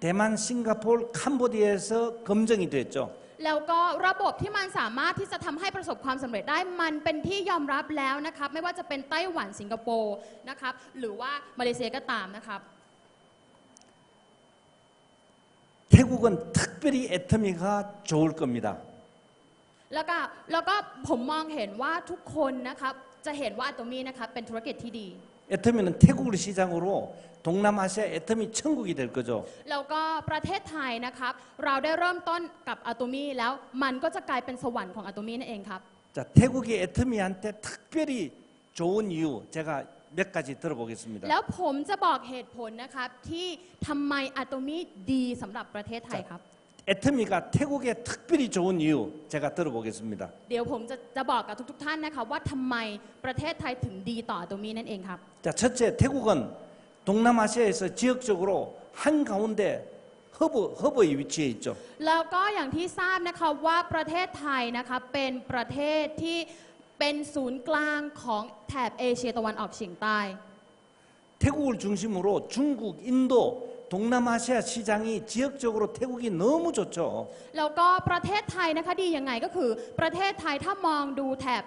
대만, 싱가포르, 캄보디아에서 검증이 됐죠. แล้วก็ระบบที่มันสามารถที่จะทำให้ประสบความสำเร็จได้มันเป็นที่ยอมรับแล้วนะครับไม่ว่าจะเป็นไต้หวันสิงคโปร์นะครับหรือว่ามาเลเซียก็ตามนะครับ 태국은 특별히 애터미가 좋을 겁니다. แล้วก็ผมมองเห็นว่าทุกคนนะครับจะเห็นว่าอะโตมีนะครับเป็นธุรกิจที่ดี 애터미는 태국을 시작으로 동남아시아 애터미 천국이 될 거죠. แล้วก็ประเทศไทยนะครับเราได้เริ่มต้นกับอะโตมีแล้วมันก็จะกลายเป็นสวรรค์ของอะโตมีนั่นเองครับ 자, 태국이 애터미한테 특별히 좋은 이유 제가 몇 가지 들어보겠습니다. แล้วผมจะบอกเหตุผลนะครับที่ทำไมอะโตมีดีสำหรับประเทศไทยครับ 애터미가 태국에 특별히 좋은 이유 제가 들어보겠습니다. เดี๋ยวผมจะบอกกับทุกท่านนะคะว่าทำไมประเทศไทยถึงดีต่ออะโตมีนั่นเองครับ 자, 첫째 태국은 동남아시아에서 지역적으로 한가운데 허브의 위치에 있죠. แล้วก็อย่างที่ทราบนะคะว่าประเทศไทยนะคะเป็นประเทศที่เป็นศูนย์กลางของแถบเอเชียตะวันออกเฉียงใต้ 태국을 중심으로 중국, 인도, 동남아시아 시장이 지역적으로 태국이 너무 좋죠. แล้วก็ประเทศไทยนะคะดียังไงก็คือประเทศไทยถ้ามองดูแถบ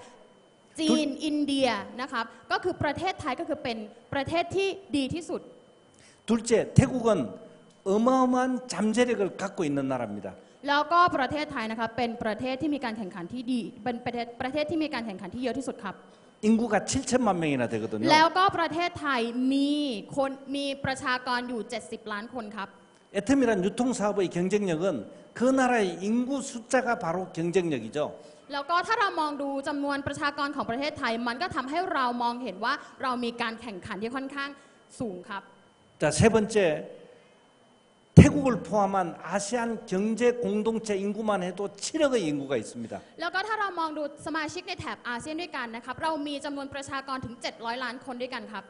จีนอินเดียนะครับก็คือประเทศไทยก็คือเป็นประเทศที่ดีที่สุด 둘째, 태국은 어마어마한 잠재력을 갖고 있는 나라입니다. แล้วก็ประเทศไทยนะคะเป็นประเทศที่มีการแข่งขันที่ดีเป็นประเทศที่มีการแข่งขันที่เยอะที่สุดครับ 인구가 7천만 명이나 되거든요. แล้วก็ประเทศไทยมีประชากรอยู่70 ล้านคนครับ 애터미란 유통사업의 경쟁력은 그 나라의 인구 숫자가 바로 경쟁력이죠. แล้วก็ถ้าเรามองดูจำนวนประชากรของประเทศไทยมันก็ทำให้เรามองเห็นว่าเรามีการแข่งขันที่ค่อนข้างสูงครับ 자, 세 번째, 태국을 포함한 아시안 경제 공동체 인구만 해도 7억의 인구가 있습니다. แล้วก็ถ้าเรามองดูสมาชิกในแถบอาเซียนด้วยกันนะครับเรามีจำนวนประชากรถึง700 ล้านคนด้วยกันครับ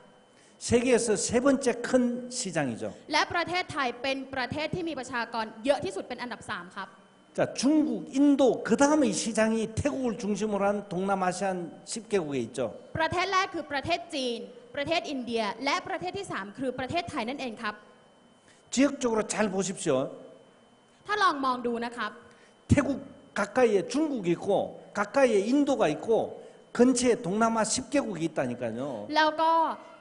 세계에서 세 번째 큰 시장이죠. และประเทศไทยเป็นประเทศที่มีประชากรเยอะที่สุดเป็นอันดับ3ครับ 자, 중국, 인도, 그 다음의 시장이 태국을 중심으로 한 동남아시안 10개국에 있죠. ประเทศแรกคือประเทศจีน ประเทศอินเดีย และประเทศที่3คือประเทศไทยนั่นเองครับ 지역적으로 잘 보십시오. ถ้าลองมองดูนะครับ 태국 가까이에 중국이 있고 가까이에 인도가 있고 근처에 동남아 10개국이 있다니까요. แล้วก็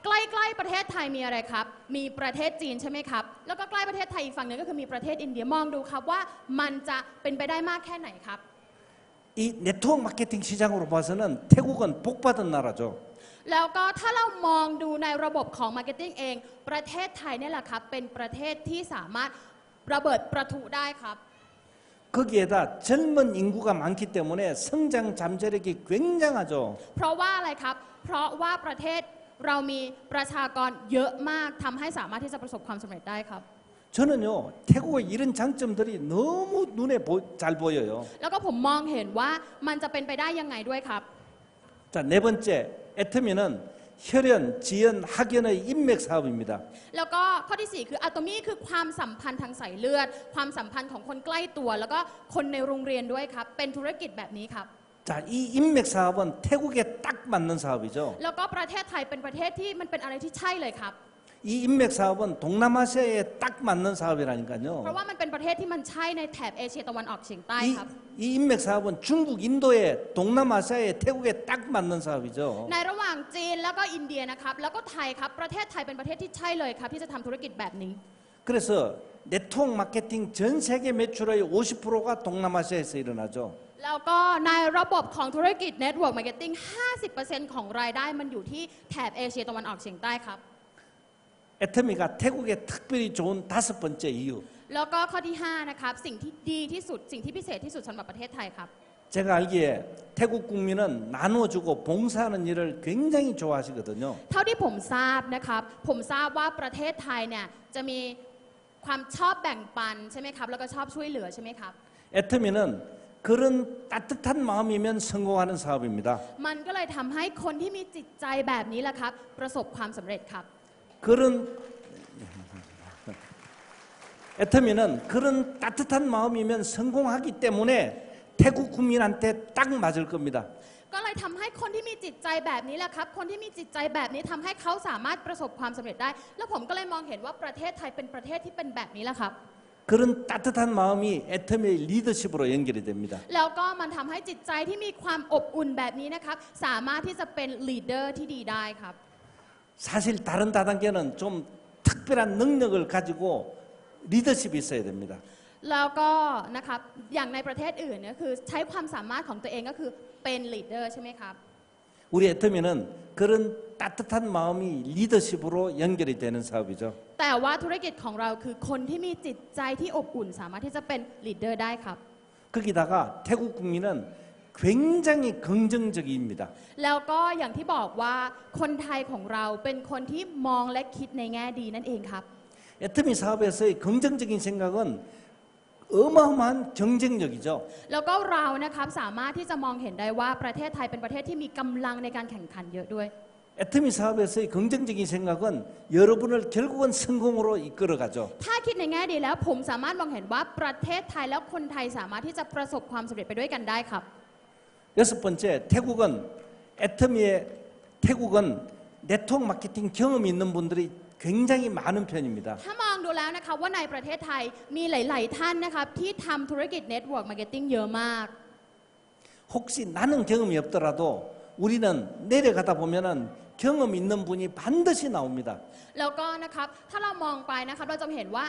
ใกล้ๆประเทศไทยมีอะไรครับ มีประเทศจีนใช่ไหมครับ แล้วก็ใกล้ประเทศไทยอีกฝั่งหนึงก็คือมีประเทศอินเดียมองดูครับว่ามันจะเป็นไปได้มากแค่ไหนครับ 이 네트워크 마케팅 시장으로 봐서는 태국은 복받은 나라죠. แล้วก็ถ้าเรามองดูในระบบของ Marketing เอง ประเทศไทยเนี่ยแหละครับเป็นประเทศที่สามารถระเบิดประทุได้ครับ 거기에다 젊은 인구가 많기 때문에 성장 잠재력이 굉장하죠. เพราะว่าอะไรครับ เพราะว่าประเทศเรามีประชากรเยอะมากทำให้สามารถที่จะประสบความสำเร็จได้ครับ 저는요 태국의 이런 장점들이 너무 눈에 잘 보여요. แล้วก็ผมมองเห็นว่ามันจะเป็นไปได้ยังไงด้วยครับ 자, 네 번째, 애터미는 혈연, 지연, 학연의 인맥 사업입니다. แล้วก็ข้อที่ 4 คืออะโตมีคือความสัมพันธ์ทางสายเลือด ความสัมพันธ์ของคนใกล้ตัว แล้วก็คนในโรงเรียนด้วยครับ เป็นธุรกิจแบบนี้ครับ 자, 이 인맥 사업은 태국에 딱 맞는 사업이죠. แล้วก็ประเทศไทยเป็นประเทศที่มันเป็นอะไรที่ใช่เลยครับ 이 인맥 사업은 동남아시아에 딱 맞는 เพราะ 사업이라니까요. ว่ามันเป็นประเทศที่มันใช่ในแถบเอเชียตะวันออกเฉียงใต้ครับ 이 인맥 사업은 중국, 인도에, 동남아시아에, 태국에 딱 맞는 사업이죠. ในระหว่างจีนแล้วก็อินเดียนะครับ แล้วก็ไทยครับ ประเทศไทยเป็นประเทศที่ใช่เลยครับที่จะทำธุรกิจแบบนี้ 그래서 네트워크 마케팅 전 세계 매출의 50%가 동남아시아에서 일어나죠. แล้วก็ในระบบของธุรกิจ Network Marketing 50% ของรายได้มันอยู่ที่แถบเอเชียตะวันออกเฉียงใต้ครับ 애터미가 태국에 특별히 좋은 5번째 이유. แล้วก็ข้อที่ 5 นะครับ สิ่งที่ดีที่สุด สิ่งที่พิเศษที่สุดสำหรับประเทศไทยครับ 제가 알기에 태국 국민은 나누어주고 봉사하는 일을 굉장히 좋아하시거든요. เท่าที่ผมทราบนะครับ ผมทราบว่าประเทศไทยเนี่ยจะมีความชอบแบ่งปันใช่ไหมครับ แล้วก็ชอบช่วยเหลือใช่ไหมครับ 애터미는 그런 따뜻한 마음이면 성공하는 사업입니다. มันก็เลยทำให้คนที่มีจิตใจแบบนี้แหละครับ ประสบความสำเร็จครับ 그런 애터미는 그런 따뜻한 마음이면 성공하기 때문에 태국 국민한테 딱 맞을 겁니다. ก็เลยทำให้คนที่มีจิตใจแบบนี้แหละครับ คนที่มีจิตใจแบบนี้ทำให้เขาสามารถประสบความสำเร็จได้ แล้วผมก็เลยมองเห็นว่าประเทศไทยเป็นประเทศที่เป็นแบบนี้แหละครับ 그런 따뜻한 마음이 애터미의 리더십으로 연결이 됩니다. แล้วก็มันทำให้จิตใจที่มีความอบอุ่นแบบนี้นะครับสามารถที่จะเป็นลีดเดอร์ที่ดีได้ครับ 사실 다른 다단계는 좀 특별한 능력을 가지고 리더십이 있어야 됩니다. แล้วก็นะครับอย่างในประเทศอื่นเนี่ยคือใช้ความสามารถของตัวเองก็คือเป็นลีดเดอร์ใช่ไหมครับ 우리 애터미는 그런 따뜻한 마음이 리더십으로 연결이 되는 사업이죠. แต่ว่าธุรกิจของเราคือคนที่มีจิตใจที่อบอุ่นสามารถที่จะเป็นลีดเดอร์ได้ครับ 거기다가 태국 국민은 굉장히 긍정적입니다. แล้วก็อย่างที่บอกว่าคนไทยของเราเป็นคนที่มองและคิดในแง่ดีนั่นเองครับ 애터미 사업에서의 긍정적인 생각은 어마어마한 경쟁력이죠. แล้วก็เรานะครับสามารถที่จะมองเห็นได้ว่าประเทศไทยเป็นประเทศที่มีกำลังในการแข่งขันเยอะด้วย 애터미 사업에서의 긍정적인 생각은 여러분을 결국은 성공으로 이끌어가죠. ถ้าคิดในแง่ดีแล้วผมสามารถมองเห็นว่าประเทศไทยและคนไทยสามารถที่จะประสบความสำเร็จไปด้วยกันได้ครับ 여섯 번째, 태국은 네트워크 마케팅 경험이 있는 분들이 굉장히 많은 편입니다. ถ้ามองดูแล้วนะคะว่าในประเทศไทยมีหลาย ๆ ท่านนะครับที่ทำธุรกิจ Network Marketing เยอะมาก 혹시 나는 경험이 없더라도 우리는 내려가다 보면은 경험 있는 분이 반드시 나옵니다. แล้วก็นะครับถ้าเรามองไปนะครับเราจะเห็นว่า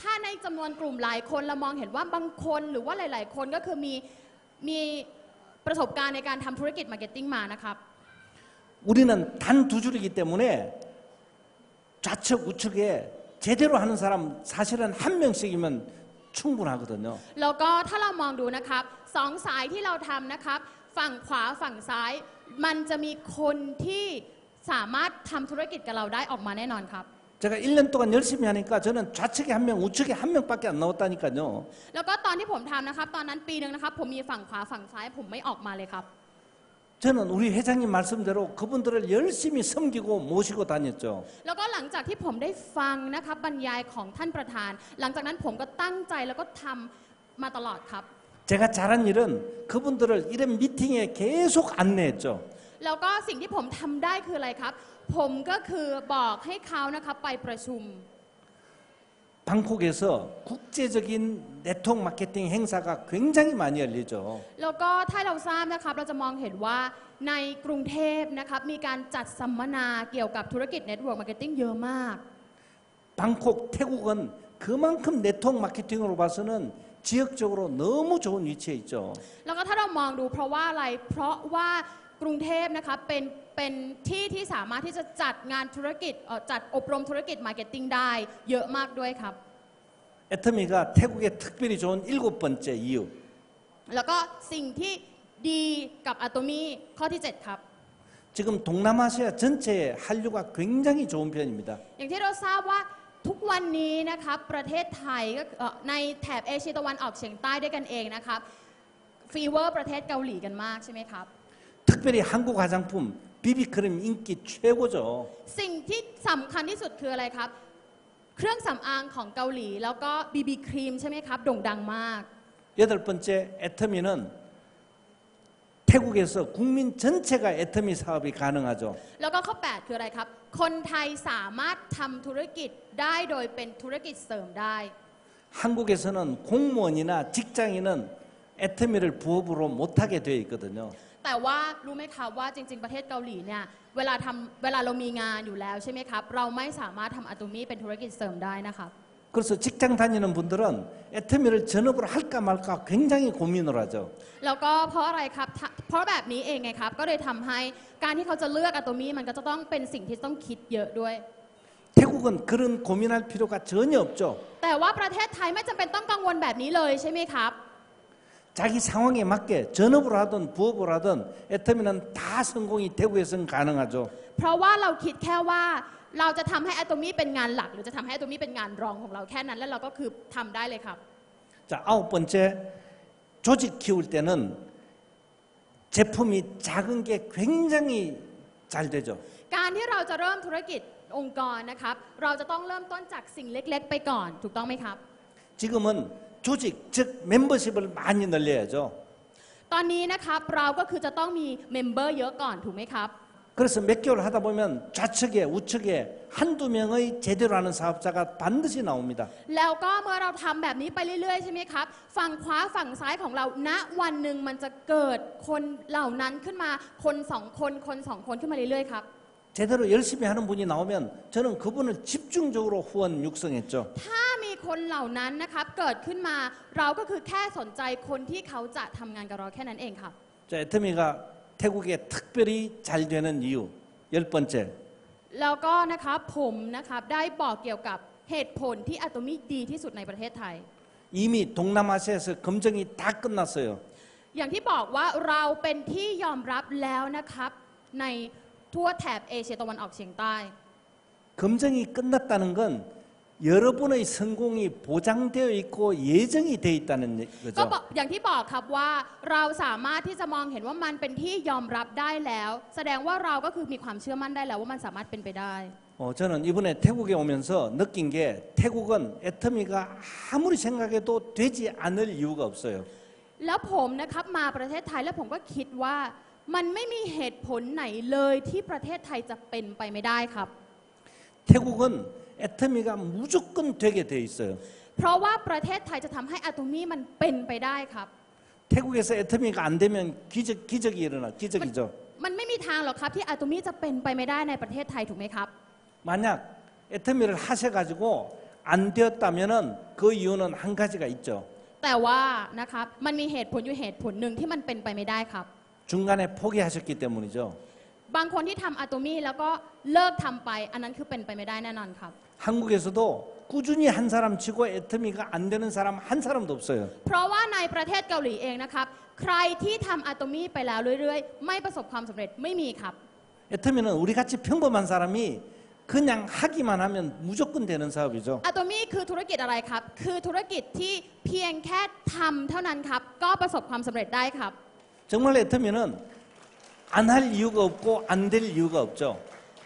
ถ้าในจำนวนกลุ่มหลายคนเรามองเห็นว่าบางคนหรือว่าหลาย ๆ คนก็คือมีประสบการณ์ในการทำธุรกิจ Marketing มานะครับ 우리는 단 두 줄이기 때문에 좌측 우측에 제대로 하는 사람 사실은 한 명씩이면 충분하거든요. แล้วก็ถ้าเรามองดูนะครับสองสายที่เราทำนะครับฝั่งขวาฝั่งซ้าย มันจะมีคนที่สามารถทำธุรกิจกับเราได้ออกมาแน่นอนครับ 제가 1년 동안 열심히 하니까 저는 좌측에 한 명, 우측에 한 명밖에 안 나왔다니까요. แล้วก็ตอนที่ผมทำนะครับตอนนั้นปีหนึ่งนะครับผมมีฝั่งขวาฝั่งซ้ายผมไม่ออกมาเลยครับ 저는 우리 회장님 말씀대로 그분들을 열심히 섬기고 모시고 다녔죠. แล้วก็หลังจากที่ผมได้ฟังนะครับบรรยายของท่านประธาน หลังจากนั้นผมก็ตั้งใจแล้วก็ทำมาตลอดครับ 제가 잘한 일은 그분들을 이런 미팅에 계속 안내했죠. แล้วก็สิ่งที่ผมทำได้คืออะไรครับ ผมก็คือบอกให้เขานะครับไปประชุม 방콕에서 국제적인 네트워크 마케팅 행사가 굉장히 많이 열리죠. แล้วก็ถ้าเราทราบนะครับเราจะมองเห็นว่าในกรุงเทพนะครับมีการจัดสัมมนาเกี่ยวกับธุรกิจ Network Marketing เยอะมาก 방콕, 태국은 그만큼 네트워크 마케팅으로 봐서는 지역적으로 너무 좋은 위치에 있죠. แล้วก็ถ้าเรามองดูเพราะว่าอะไร เพราะว่ากรุงเทพนะครับเป็นที่ที่สามารถที่จะจัดงานธุรกิจจัดอบรมธุรกิจ Marketing ได้เยอะมากด้วยครับ 애터미가 태국에 특별히 좋은 7번째 이유. แล้วก็สิ่งที่ดีกับอะโตมี่ข้อที่ 7 ครับ 지금 동남아시아 전체에 한류가 굉장히 좋은 편입니다. อย่างที่เราทราบว่าทุกวันนี้นะครับประเทศไทยก็ในแถบเอเชียตะวันออกเฉียงใต้ด้วยกันเองนะครับฟีเวอร์ประเทศเกาหลีกันมากใช่ไหมครับ 특별히 한국 화장품 비비크림 인기 최고죠. สิ่งที่สำคัญที่สุดคืออะไรครับ เครื่องสำอางของเกาหลีแล้วก็บีบีครีมใช่ไหมครับโด่งดังมาก 여덟 번째 애터미는 태국에서 국민 전체가 애터미 사업이 가능하죠. แล้วก็ข้อ 8 คืออะไรครับ คนไทยสามารถทำธุรกิจได้โดยเป็นธุรกิจเสริมได้ 한국에서는 공무원이나 직장인은 애터미를 부업으로 못하게 되어 있거든요. แต่ว่ารู้ไหมครับว่าจริง ๆประเทศเกาหลีเนี่ยเวลาเรามีงานอยู่แล้วใช่ไหมครับเราไม่สามารถทำอะโตมี่เป็นธุรกิจเสริมได้นะครับ 그래서 직장 다니는 분들은 애터미를 전업으로 할까 말까 굉장히 고민을 하죠. แล้วก็เพราะอะไรครับเพราะแบบนี้เองไงครับก็เลยทำให้การที่เขาจะเลือกอะโตมี่มันก็จะต้องเป็นสิ่งที่ต้องคิดเยอะด้วย 태국은 그런 고민할 필요가 전혀 없죠. แต่ว่าประเทศไทยไม่จำเป็นต้องกังวลแบบนี้เลยใช่ไหมครับ 자기 상황에 맞게 전업으로 하든 부업으로 하든 애터미는 다 성공이 태국에서는 가능하죠. เพราะว่าเราคิดแค่ว่าเราจะทำให้อะโตมี่เป็นงานหลักหรือจะทำให้อะโตมี่เป็นงานรองของเราแค่นั้นแล้วเราก็คือทำได้เลยครับ 자, 9번째 조직 키울 때는 제품이 작은 게 굉장히 잘 되죠. การที่เราจะเริ่มธุรกิจองค์กรนะครับเราจะต้องเริ่มต้นจากสิ่งเล็กๆ ไปก่อนถูกต้องไหมครับ 지금은 조직 즉 멤버십을 많이 늘려야죠. ตอนนี้นะครับเราก็คือจะต้องมีเมมเบอร์เยอะก่อนถูกไหมครับ 그래서 몇 개월 하다 보면 좌측에 우측에 한두 명의 제대로 하는 사업자가 반드시 나옵니다. แล้วก็เมื่อเราทำแบบนี้ไปเรื่อยๆใช่ไหมครับฝั่งขวาฝั่งซ้ายของเราณวันหนึ่งมันจะเกิดคนเหล่านั้นขึ้นมาคนสองคนขึ้นมาเรื่อยๆครับ 제대로 열심히 하는 분이 나오면 저는 그분을 집중적으로 후원 육성했죠. ถ้ามีคนเหล่านั้นนะครับเกิดขึ้นมาเราก็คือแค่สนใจคนที่เขาจะทำงานกับเราแค่นั้นเองครับ 자, 애터미가 태국에 특별히 잘 되는 이유 10번째 แล้วก็นะครับผมนะครับได้บอกเกี่ยวกับเหตุผลที่อะโตมิดีที่สุดในประเทศไทย 이미 동남아시아에서 검증이 다 끝났어요. อย่างที่บอกว่าเราเป็นที่ยอมรับแล้วนะครับในทั่วแถบเอเชียตะวันออกเฉียงใต้ 검증이 끝났다는 건 여러분의 성공이 보장되어 있고 예정이 되어 있다는 ก็ 거죠. อย่างที่บอกครับว่าเราสามารถที่จะมองเห็นว่ามันเป็นที่ยอมรับได้แล้ว แสดงว่าเราก็คือมีความเชื่อมั่นได้แล้วว่ามันสามารถเป็นไปได้ 저는 이번에 태국에 오면서 느낀 게 태국은 애터미가 아무리 생각해도 되지 않을 이유가 없어요. แล้วผมนะครับมาประเทศไทยแล้วผมก็คิดว่ามันไม่มีเหตุผลไหนเลยที่ประเทศไทยจะเป็นไปไม่ได้ครับ 태국은 애터미가 무조건 되게 돼 있어요. เพราะว่าประเทศไทยจะทำให้อะโตมี่มันเป็นไปได้ครับ 태국에서 애터미가 안 되면 기적이 일어나. 기적이죠. มันไม่มีทางหรอกครับที่อะโตมี่จะเป็นไปไม่ได้ในประเทศไทยถูกไหมครับ 만약 애터미를 하셔가지고 안 되었다면은 그 이유는 한 가지가 있죠. แต่ว่านะครับมันมีเหตุผลอยู่เหตุผลหนึ่งที่มันเป็นไปไม่ได้ครับ 중간에 포기하셨기 때문이죠. บางคนที่ทำอะโตมี่แล้วก็เลิกทำไปอันนั้นคือเป็นไปไม่ได้แน่นอนครับ 한국에서도 꾸준히 한 사람 치고 애터미가 안 되는 사람 한 사람도 없어요. เพราะว่าในประเทศเกาหลีเองนะครับใครที่ทำอะโตมี่ไปแล้วเรื่อยๆ ไม่ประสบความสำเร็จไม่มีครับ 애터미는 우리같이 평범한 사람이 그냥 하기만 하면 무조건 되는 사업이죠. อะโตมี่คือธุรกิจอะไรครับคือธุรกิจที่เพียงแค่ทำเท่านั้นครับก็ประสบความสำเร็จได้ครับ 정말 애터미는 안 할 이유가 없고 안 될 이유가 없죠.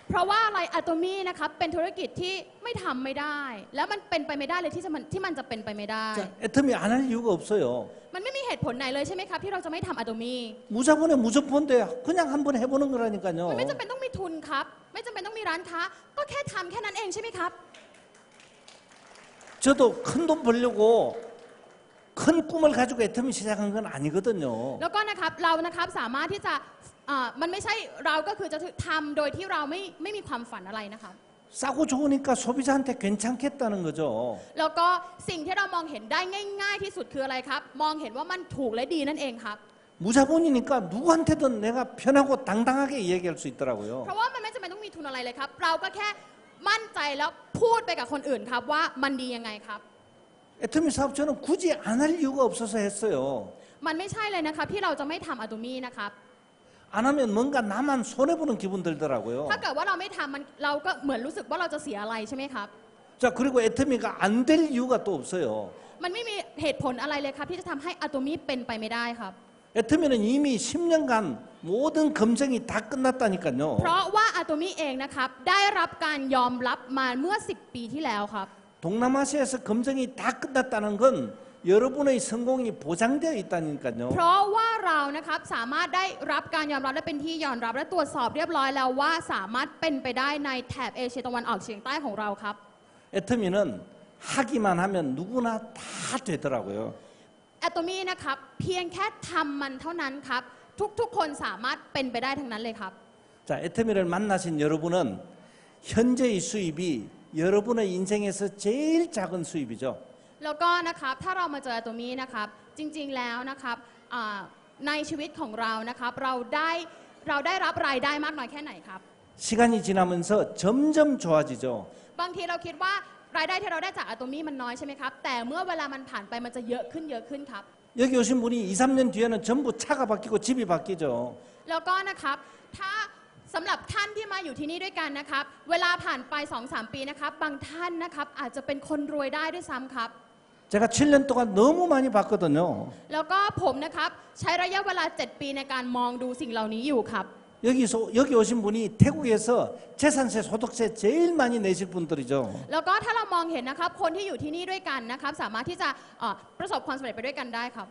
เพราะว่าอะไรอะโตมี่นะครับเป็นธุรกิจที่ไม่ทำไม่ได้ แล้วมันเป็นไปไม่ได้เลยที่มันจะเป็นไปไม่ได้ 자, 애터미 안 할 이유가 없어요. มันไม่มีเหตุผลไหนเลยใช่ไหมครับที่เราจะไม่ทำอะโตมี่ 무자본에 무조건데 그냥 한번 해보는 มัน 거라니까요. ไม่จำเป็นต้องมีทุนครับไม่จำเป็นต้องมีร้านค้าก็แค่ทำแค่นั้นเองใช่ไหมครับ 저도 큰 돈 벌려고 큰 꿈을 가지고 애터미 시작한 건 아니거든요. แล้วก็นะครับเรานะครับสามารถที่จะมันไม่ใช่เราก็คือจะทำโดยที่เราไม่มีความฝันอะไรนะครับ 싸고 좋으니까 소비자한테 괜찮겠다는 거죠. แล้วก็สิ่งที่เรามองเห็นได้ง่าย ๆ ที่สุดคืออะไรครับ มองเห็นว่ามันถูกและดีนั่นเองครับ 무자본이니까 누구한테든 내가 편하고 당당하게 얘기할 수 있더라고요. เพราะว่ามันไม่จำเป็นต้องมีทุนอะไรเลยครับ เราก็แค่มั่นใจแล้วพูดไปกับคนอื่นครับว่ามันดียังไงครับ 애터미 사업 저는 굳이 안 할 이유가 없어서 했어요. มันไม่ใช่เลยนะครับที่เราจะไม่ทำอะโตมี่นะครับ 안 하면 뭔가 나만 손해보는 기분 들더라고요. ถ้าเกิดว่าเราไม่ทำเราก็เหมือนรู้สึกว่าเราจะเสียอะไรใช่ไหมครับ 자, 그리고 애터미가 안 될 이유가 또 없어요. มันไม่มีเหตุผลอะไรเลยครับที่จะทำให้อะโตมี่เป็นไปไม่ได้ครับ 애터미는 이미 10년간 모든 검증이 다 끝났다니까요. เพราะว่าอะโตมี่เองนะครับได้รับการยอมรับมาเมื่อ 10 ปีที่แล้วครับ 동남아시아에서 검증이 다 끝났다는 건 여러분의 성공이 보장되어 있다니까요. เพราะว่าเรานะครับสามารถได้รับการยอมรับและเป็นที่ยอมรับและตรวจสอบเรียบร้อยแล้วว่าสามารถเป็นไปได้ในแถบเอเชียตะวันออกเฉียงใต้ของเราครับ 애터미는 하기만 하면 누구나 다 되더라고요. อะโตมี่นะครับเพียงแค่ทำมันเท่านั้นครับทุกๆคนสามารถเป็นไปได้ทั้งนั้นเลยครับ 자, 애터미를 만나신 여러분은 현재의 수입이 여러분의 인생에서 제일 작은 수입이죠. แล้วก็นะครับถ้าเรามาเจออะโตมี่นะครับจริงๆแล้วนะครับในชีวิตของเรานะครับเราได้รับรายได้มากน้อยแค่ไหนครับ 시간이 지나면서 점점 좋아지죠. บางทีเราคิดว่ารายได้ที่เราได้จากอะโตมี่มันน้อยใช่ไหมครับแต่เมื่อเวลามันผ่านไปมันจะเยอะขึ้นครับ 여기 오신 분이 2, 3년 뒤에는 전부 차가 바뀌고 집이 바뀌죠. แล้วก็นะครับถ้าสำหรับท่านที่มาอยู่ที่นี่ด้วยกันนะครับเวลาผ่านไป 2-3 ปีนะครับบางท่านนะครับอาจจะเป็นคนรวยได้ด้วยซ้ำครับ 제가 7년 동안 너무 많이 봤거든요. แล้วก็ผมนะครับใช้ระยะเวลา 7 ปีในการมองดูสิ่งเหล่านี้อยู่ครับ 여기 오신 분이 태국에서 재산세 소득세 제일 많이 내실 분들이죠. แล้วก็ถ้าเรามองเห็นนะครับคนที่อยู่ที่นี่ด้วยกันนะครับสามารถที่จะประสบความสำเร็จไปด้วยกันได้ครับ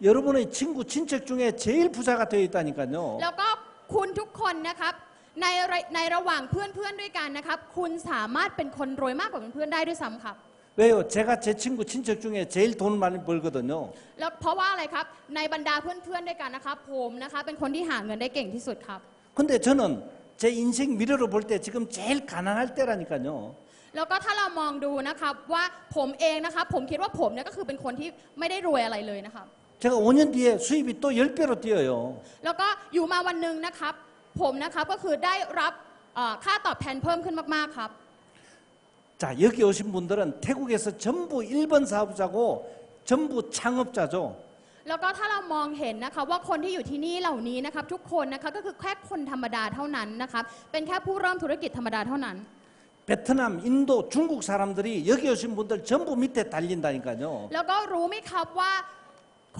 여러분의 친구 친척 중에 제일 부자가 되어 있다니까요. แล้วก็คุณทุกคนนะครับในระหว่างเพื่อนๆด้วยกันนะครับคุณสามารถเป็นคนรวยมากกว่าเพื่อนๆได้ด้วยซ้ำครับ 왜요? 제가 제 친구 친척 중에 제일 돈을 많이 벌거든요. แล้วเพราะว่าอะไรครับในบรรดาเพื่อนๆด้วยกันนะครับผมนะคะเป็นคนที่หาเงินได้เก่งที่สุดครับ 근데 저는 제 인생 미래로 볼 때 지금 제일 가난할 때라니까요. แล้วก็ถ้าเรามองดูนะครับว่าผมเองนะครับผมคิดว่าผมเนี่ยก็คือเป็นคนที่ไม่ได้รวยอะไรเลยนะครับ 제가 5년 뒤에 수입이 또 10배로 뛰어요. แล้วก็อยู่มาวันหนึ่งนะครับผมนะครับก็คือได้รับค่าตอบแทนเพิ่มขึ้นมากๆครับ 자, 여기 오신 분들은 태국에서 전부 1번 사업자고 전부 창업자죠. แล้วก็ถ้าเรามองเห็นนะคะว่าคนที่อยู่ที่นี่เหล่านี้นะครับทุกคนนะคะก็คือแค่คนธรรมดาเท่านั้นนะครับเป็นแค่ผู้เริ่มธุรกิจธรรมดาเท่านั้น 베트남, 인도, 중국 사람들이 여기 오신 분들 전부 밑에 달린다니까요. แล้วก็รู้ไหมครับว่า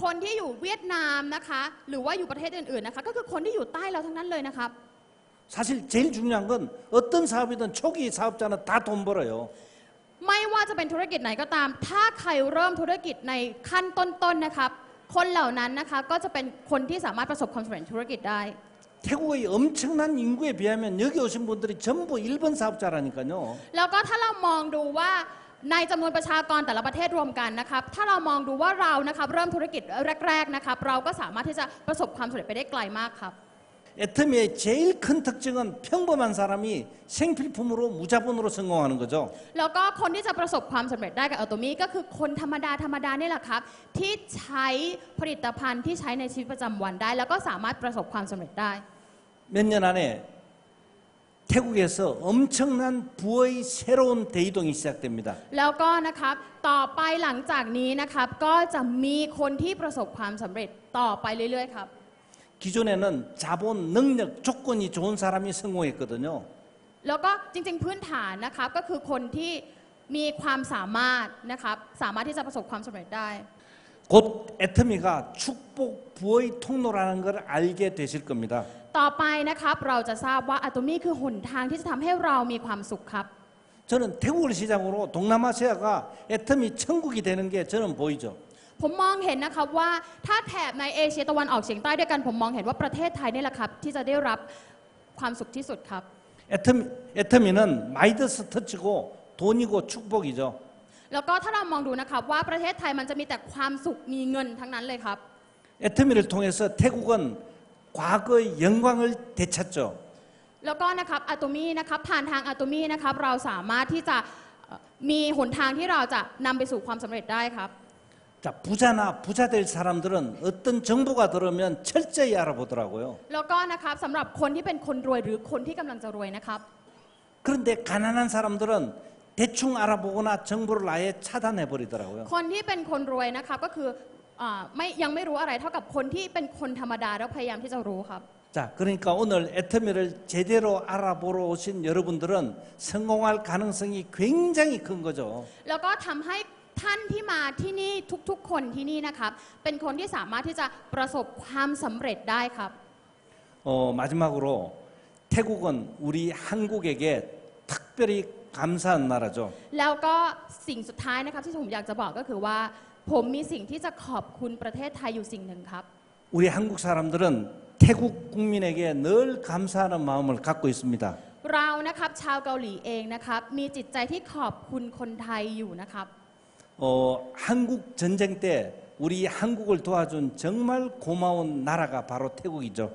คนที่อยู่เวียดนามนะคะหรือว่าอยู่ประเทศอื่นๆนะคะก็คือคนที่อยู่ใต้เราทั้งนั้นเลยนะครับ 사실 제일 중요한 건 어떤 사업이든 초기 사업자는 다 돈 벌어요. ไม่ว่าจะเป็นธุรกิจไหนก็ตาม ถ้าใครเริ่มธุรกิจในขั้นต้นๆนะครับคนเหล่านั้นนะคะก็จะเป็นคนที่สามารถประสบความสำเร็จธุรกิจได้ 태국의 엄청난 인구에 비하면 여기 오신 분들이 전부 1번 사업자라니까요. แล้วก็ถ้าเรามองดูว่าในจำนวนประชากรแต่ละประเทศรวมกันนะครับถ้าเรามองดูว่าเรานะครับเริ่มธุรกิจแรกๆนะครับเราก็สามารถที่จะประสบความสำเร็จไปได้ไกลมากครับ 애터미의 제일 큰 특징은 평범한 사람이 생필품으로 무자본으로 성공하는 거죠. แล้วก็คนที่จะประสบความสำเร็จได้กับอัลโตมี่ก็คือคนธรรมดานี่แหละครับที่ใช้ผลิตภัณฑ์ที่ใช้ในชีวิตประจำวันได้ แล้วก็สามารถประสบความสำเร็จได้ 몇 년 안에 태국에서 엄청난 부의 새로운 대이동이 시작됩니다. แล้วก็นะครับต่อไปหลังจากนี้นะครับก็จะมีคนที่ประสบความสำเร็จต่อไปเรื่อยๆครับ 기존에는 자본, 능력, 조건이 좋은 사람이 성공했거든요. แล้วก็จริงๆพื้นฐานนะครับก็คือคนที่มีความสามารถนะครับสามารถที่จะประสบความสำเร็จได้ 곧 애터미가 축복 부의 통로라는 걸 알게 되실 겁니다. ต่อไปนะครับเราจะทราบว่าอะโตมี่คือหนทางที่จะทำให้เรามีความสุขครับ 저는 태국을 시작으로 동남아시아가 애터미 천국이 되는 게 저는 보이죠. ผมมองเห็นนะครับว่าถ้าแถบในเอเชียตะวันออกเฉียงใต้ด้วยกันผมมองเห็นว่าประเทศไทยนี่แหละครับที่จะได้รับความสุขที่สุดครับ 애터미는 마이더스 터치고 돈이고 축복이죠. แล้วก็ถ้าเรามองดูนะครับว่าประเทศไทยมันจะมีแต่ความสุขมีเงินทั้งนั้นเลยครับ 애터미를 통해서 태국은 과거의 영광을 되찾죠. แล้วก็นะครับอะโตมี่นะครับผ่านทางอะโตมี่นะครับเราสามารถที่จะมีหนทางที่เราจะนำไปสู่ความสำเร็จได้ครับ 자, 부자나 부자 될 사람들은 어떤 정보가 들어오면 철저히 알아보더라고요. แล้วก็นะครับสำหรับคนที่เป็นคนรวยหรือคนที่กำลังจะรวยนะครับ 그런데 가난한 사람들은 대충 알아보거나 정보를 아예 차단해 버리더라고요. คนที่เป็นคนรวยนะครับก็คือยังไม่รู้อะไรเท่ากับคนที่เป็นคนธรรมดาแล้วพยายามที่จะรู้ครับ 자, 그러니까 오늘 애터미를 제대로 알아보러 오신 여러분들은 성공할 가능성이 굉장히 큰 거죠. แล้วก็ทำให้ท่านที่มาที่นี่ทุกๆคนที่นี่นะครับเป็นคนที่สามารถที่จะประสบความสำเร็จได้ครับ 마지막으로 태국은 우리 한국에게 특별히 감사한 나라죠. แล้วก็สิ่งสุดท้ายนะครับที่ผมอยากจะบอกก็คือว่าผมมีสิ่งที่จะขอบคุณประเทศไทยอยู่สิ่งหนึ่งครับ 우리 한국 사람들은 태국 국민에게 늘 감사하는 마음을 갖고 있습니다. เรานะครับชาวเกาหลีเองนะครับมีจิตใจที่ขอบคุณคนไทยอยู่นะครับ 한국 전쟁 때 우리 한국을 도와준 정말 고마운 나라가 바로 태국이죠.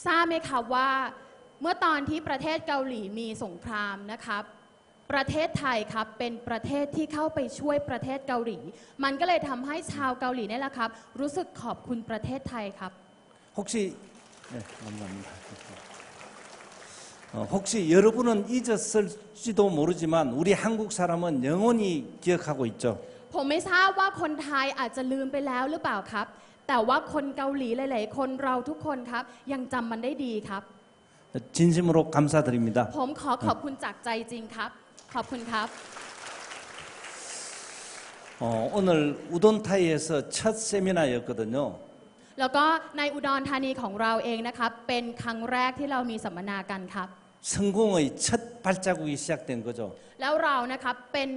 ทราบไหมครับว่าเมื่อตอนที่ประเทศเกาหลีมีสงครามนะครับ ประเทศไทยครับเป็นประเทศที่เข้าไปช่วยประเทศเกาหลี มันก็เลยทำให้ชาวเกาหลีนี่แหละครับรู้สึกขอบคุณประเทศไทยครับ 혹시 네, 감사합니다. 혹시 여러분은 잊었을지도 모르지만 우리 한국 사람은 영원히 기억하고 있죠. ผมไม่ทราบว่าคนไทยอาจจะลืมไปแล้วหรือเปล่าครับ แต่ว่าคนเกาหลีหลาย ๆ คนเราทุกคนครับยังจำมันได้ดีครับ 진심으로 감사드립니다. ผมขอบคุณจากใจจริงครับ ขอบคุณครับ 오늘 우돈타이에서 첫 세미나였거든요. แล้วก็ในอุดรธานีของเราเองนะครับเป็นครั้งแรกที่เรามีสัมมนากันครับ 성공의 첫 발자국이 시작된 거죠. แล้วเรานะครับเป็น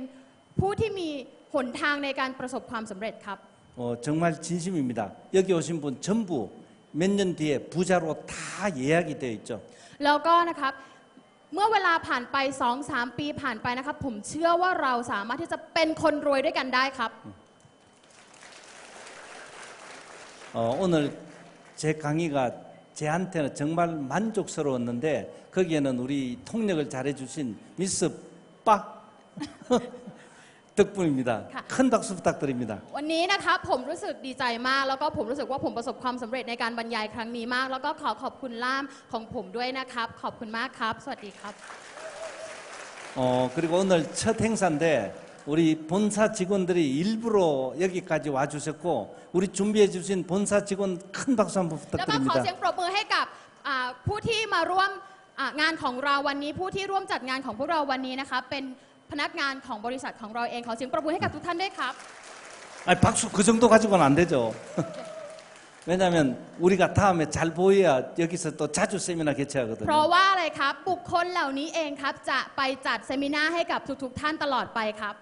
ผู้ที่มีหนทางในการประสบความสำเร็จครับ 정말 진심입니다. 여기 오신 분 전부 몇 년 뒤에 부자로 다 예약이 되어 있죠. แล้วก็นะครับเมื่อเวลาผ่านไป 2-3 ปีผ่านไปนะครับผมเชื่อว่าเราสามารถที่จะเป็นคนรวยด้วยกันได้ครับ 오늘 제 강의가 제한테는 정말 만족스러웠는데 거기에는 우리 통역을 잘해주신 미스 빠 덕분입니다. 큰 박수 부탁드립니다. วันนี้นะครับผมรู้สึกดีใจมากแล้วก็ผมรู้สึกว่าผมประสบความสำเร็จในการบรรยายครั้งนี้มาก แล้วก็ขอบคุณล่ามของผมด้วยนะครับ ขอบคุณมากครับ สวัสดีครับ 그리고 오늘 첫 행사인데 우리 본사 직원들이 일부러 여기까지 와주셨고 우리 준비해주신 본사 직원 큰 박수 한번 แล้วก็ขอ 부탁드립니다. เสียงปรบมือให้กับผู้ที่มาร่วมงานของเราวันนี้ผู้ที่ร่วมจัดงานของพวกเราวันนี้นะคะเป็นพนักงานของบริษัทของเราเองขอเสียงปรบมือให้กับทุกท่านด้วยครับ 아니, 박수 그 정도 가지고는 안 되죠. 왜냐하면 우리가 다음에 잘 보여야 여기서 또 자주 세미나 เพ 개최하거든요. ราะว่าอะไรครับบุคคลเหล่านี้เองครับจะไปจัดเซมินาให้กับทุกๆท่านตลอดไปครับ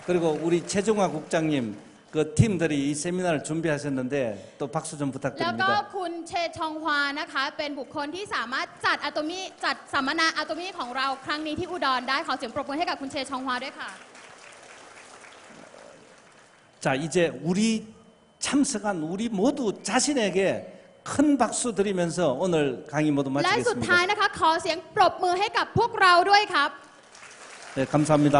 그리고 우리 최종화 국장님 그 팀들이 이 세미나를 준비하셨는데 또 박수 좀 แล้วก็ 부탁드립니다. คุณเชชองฮวานะคะเป็นบุคคลที่สามารถจัดสัมมนาอะโตมีของเราครั้งนี้ที่อุดรได้ขอเสียงปรบมือให้กับคุณเชชองฮวาด้วยค่ะ 자, 이제 우리 참석한 우리 모두 자신에게 큰 박수 드리면서 오늘 강의 모두 และสุดท้าย 마치겠습니다. นะคะขอเสียงปรบมือให้กับพวกเราด้วยครับ 네, 감사합니다.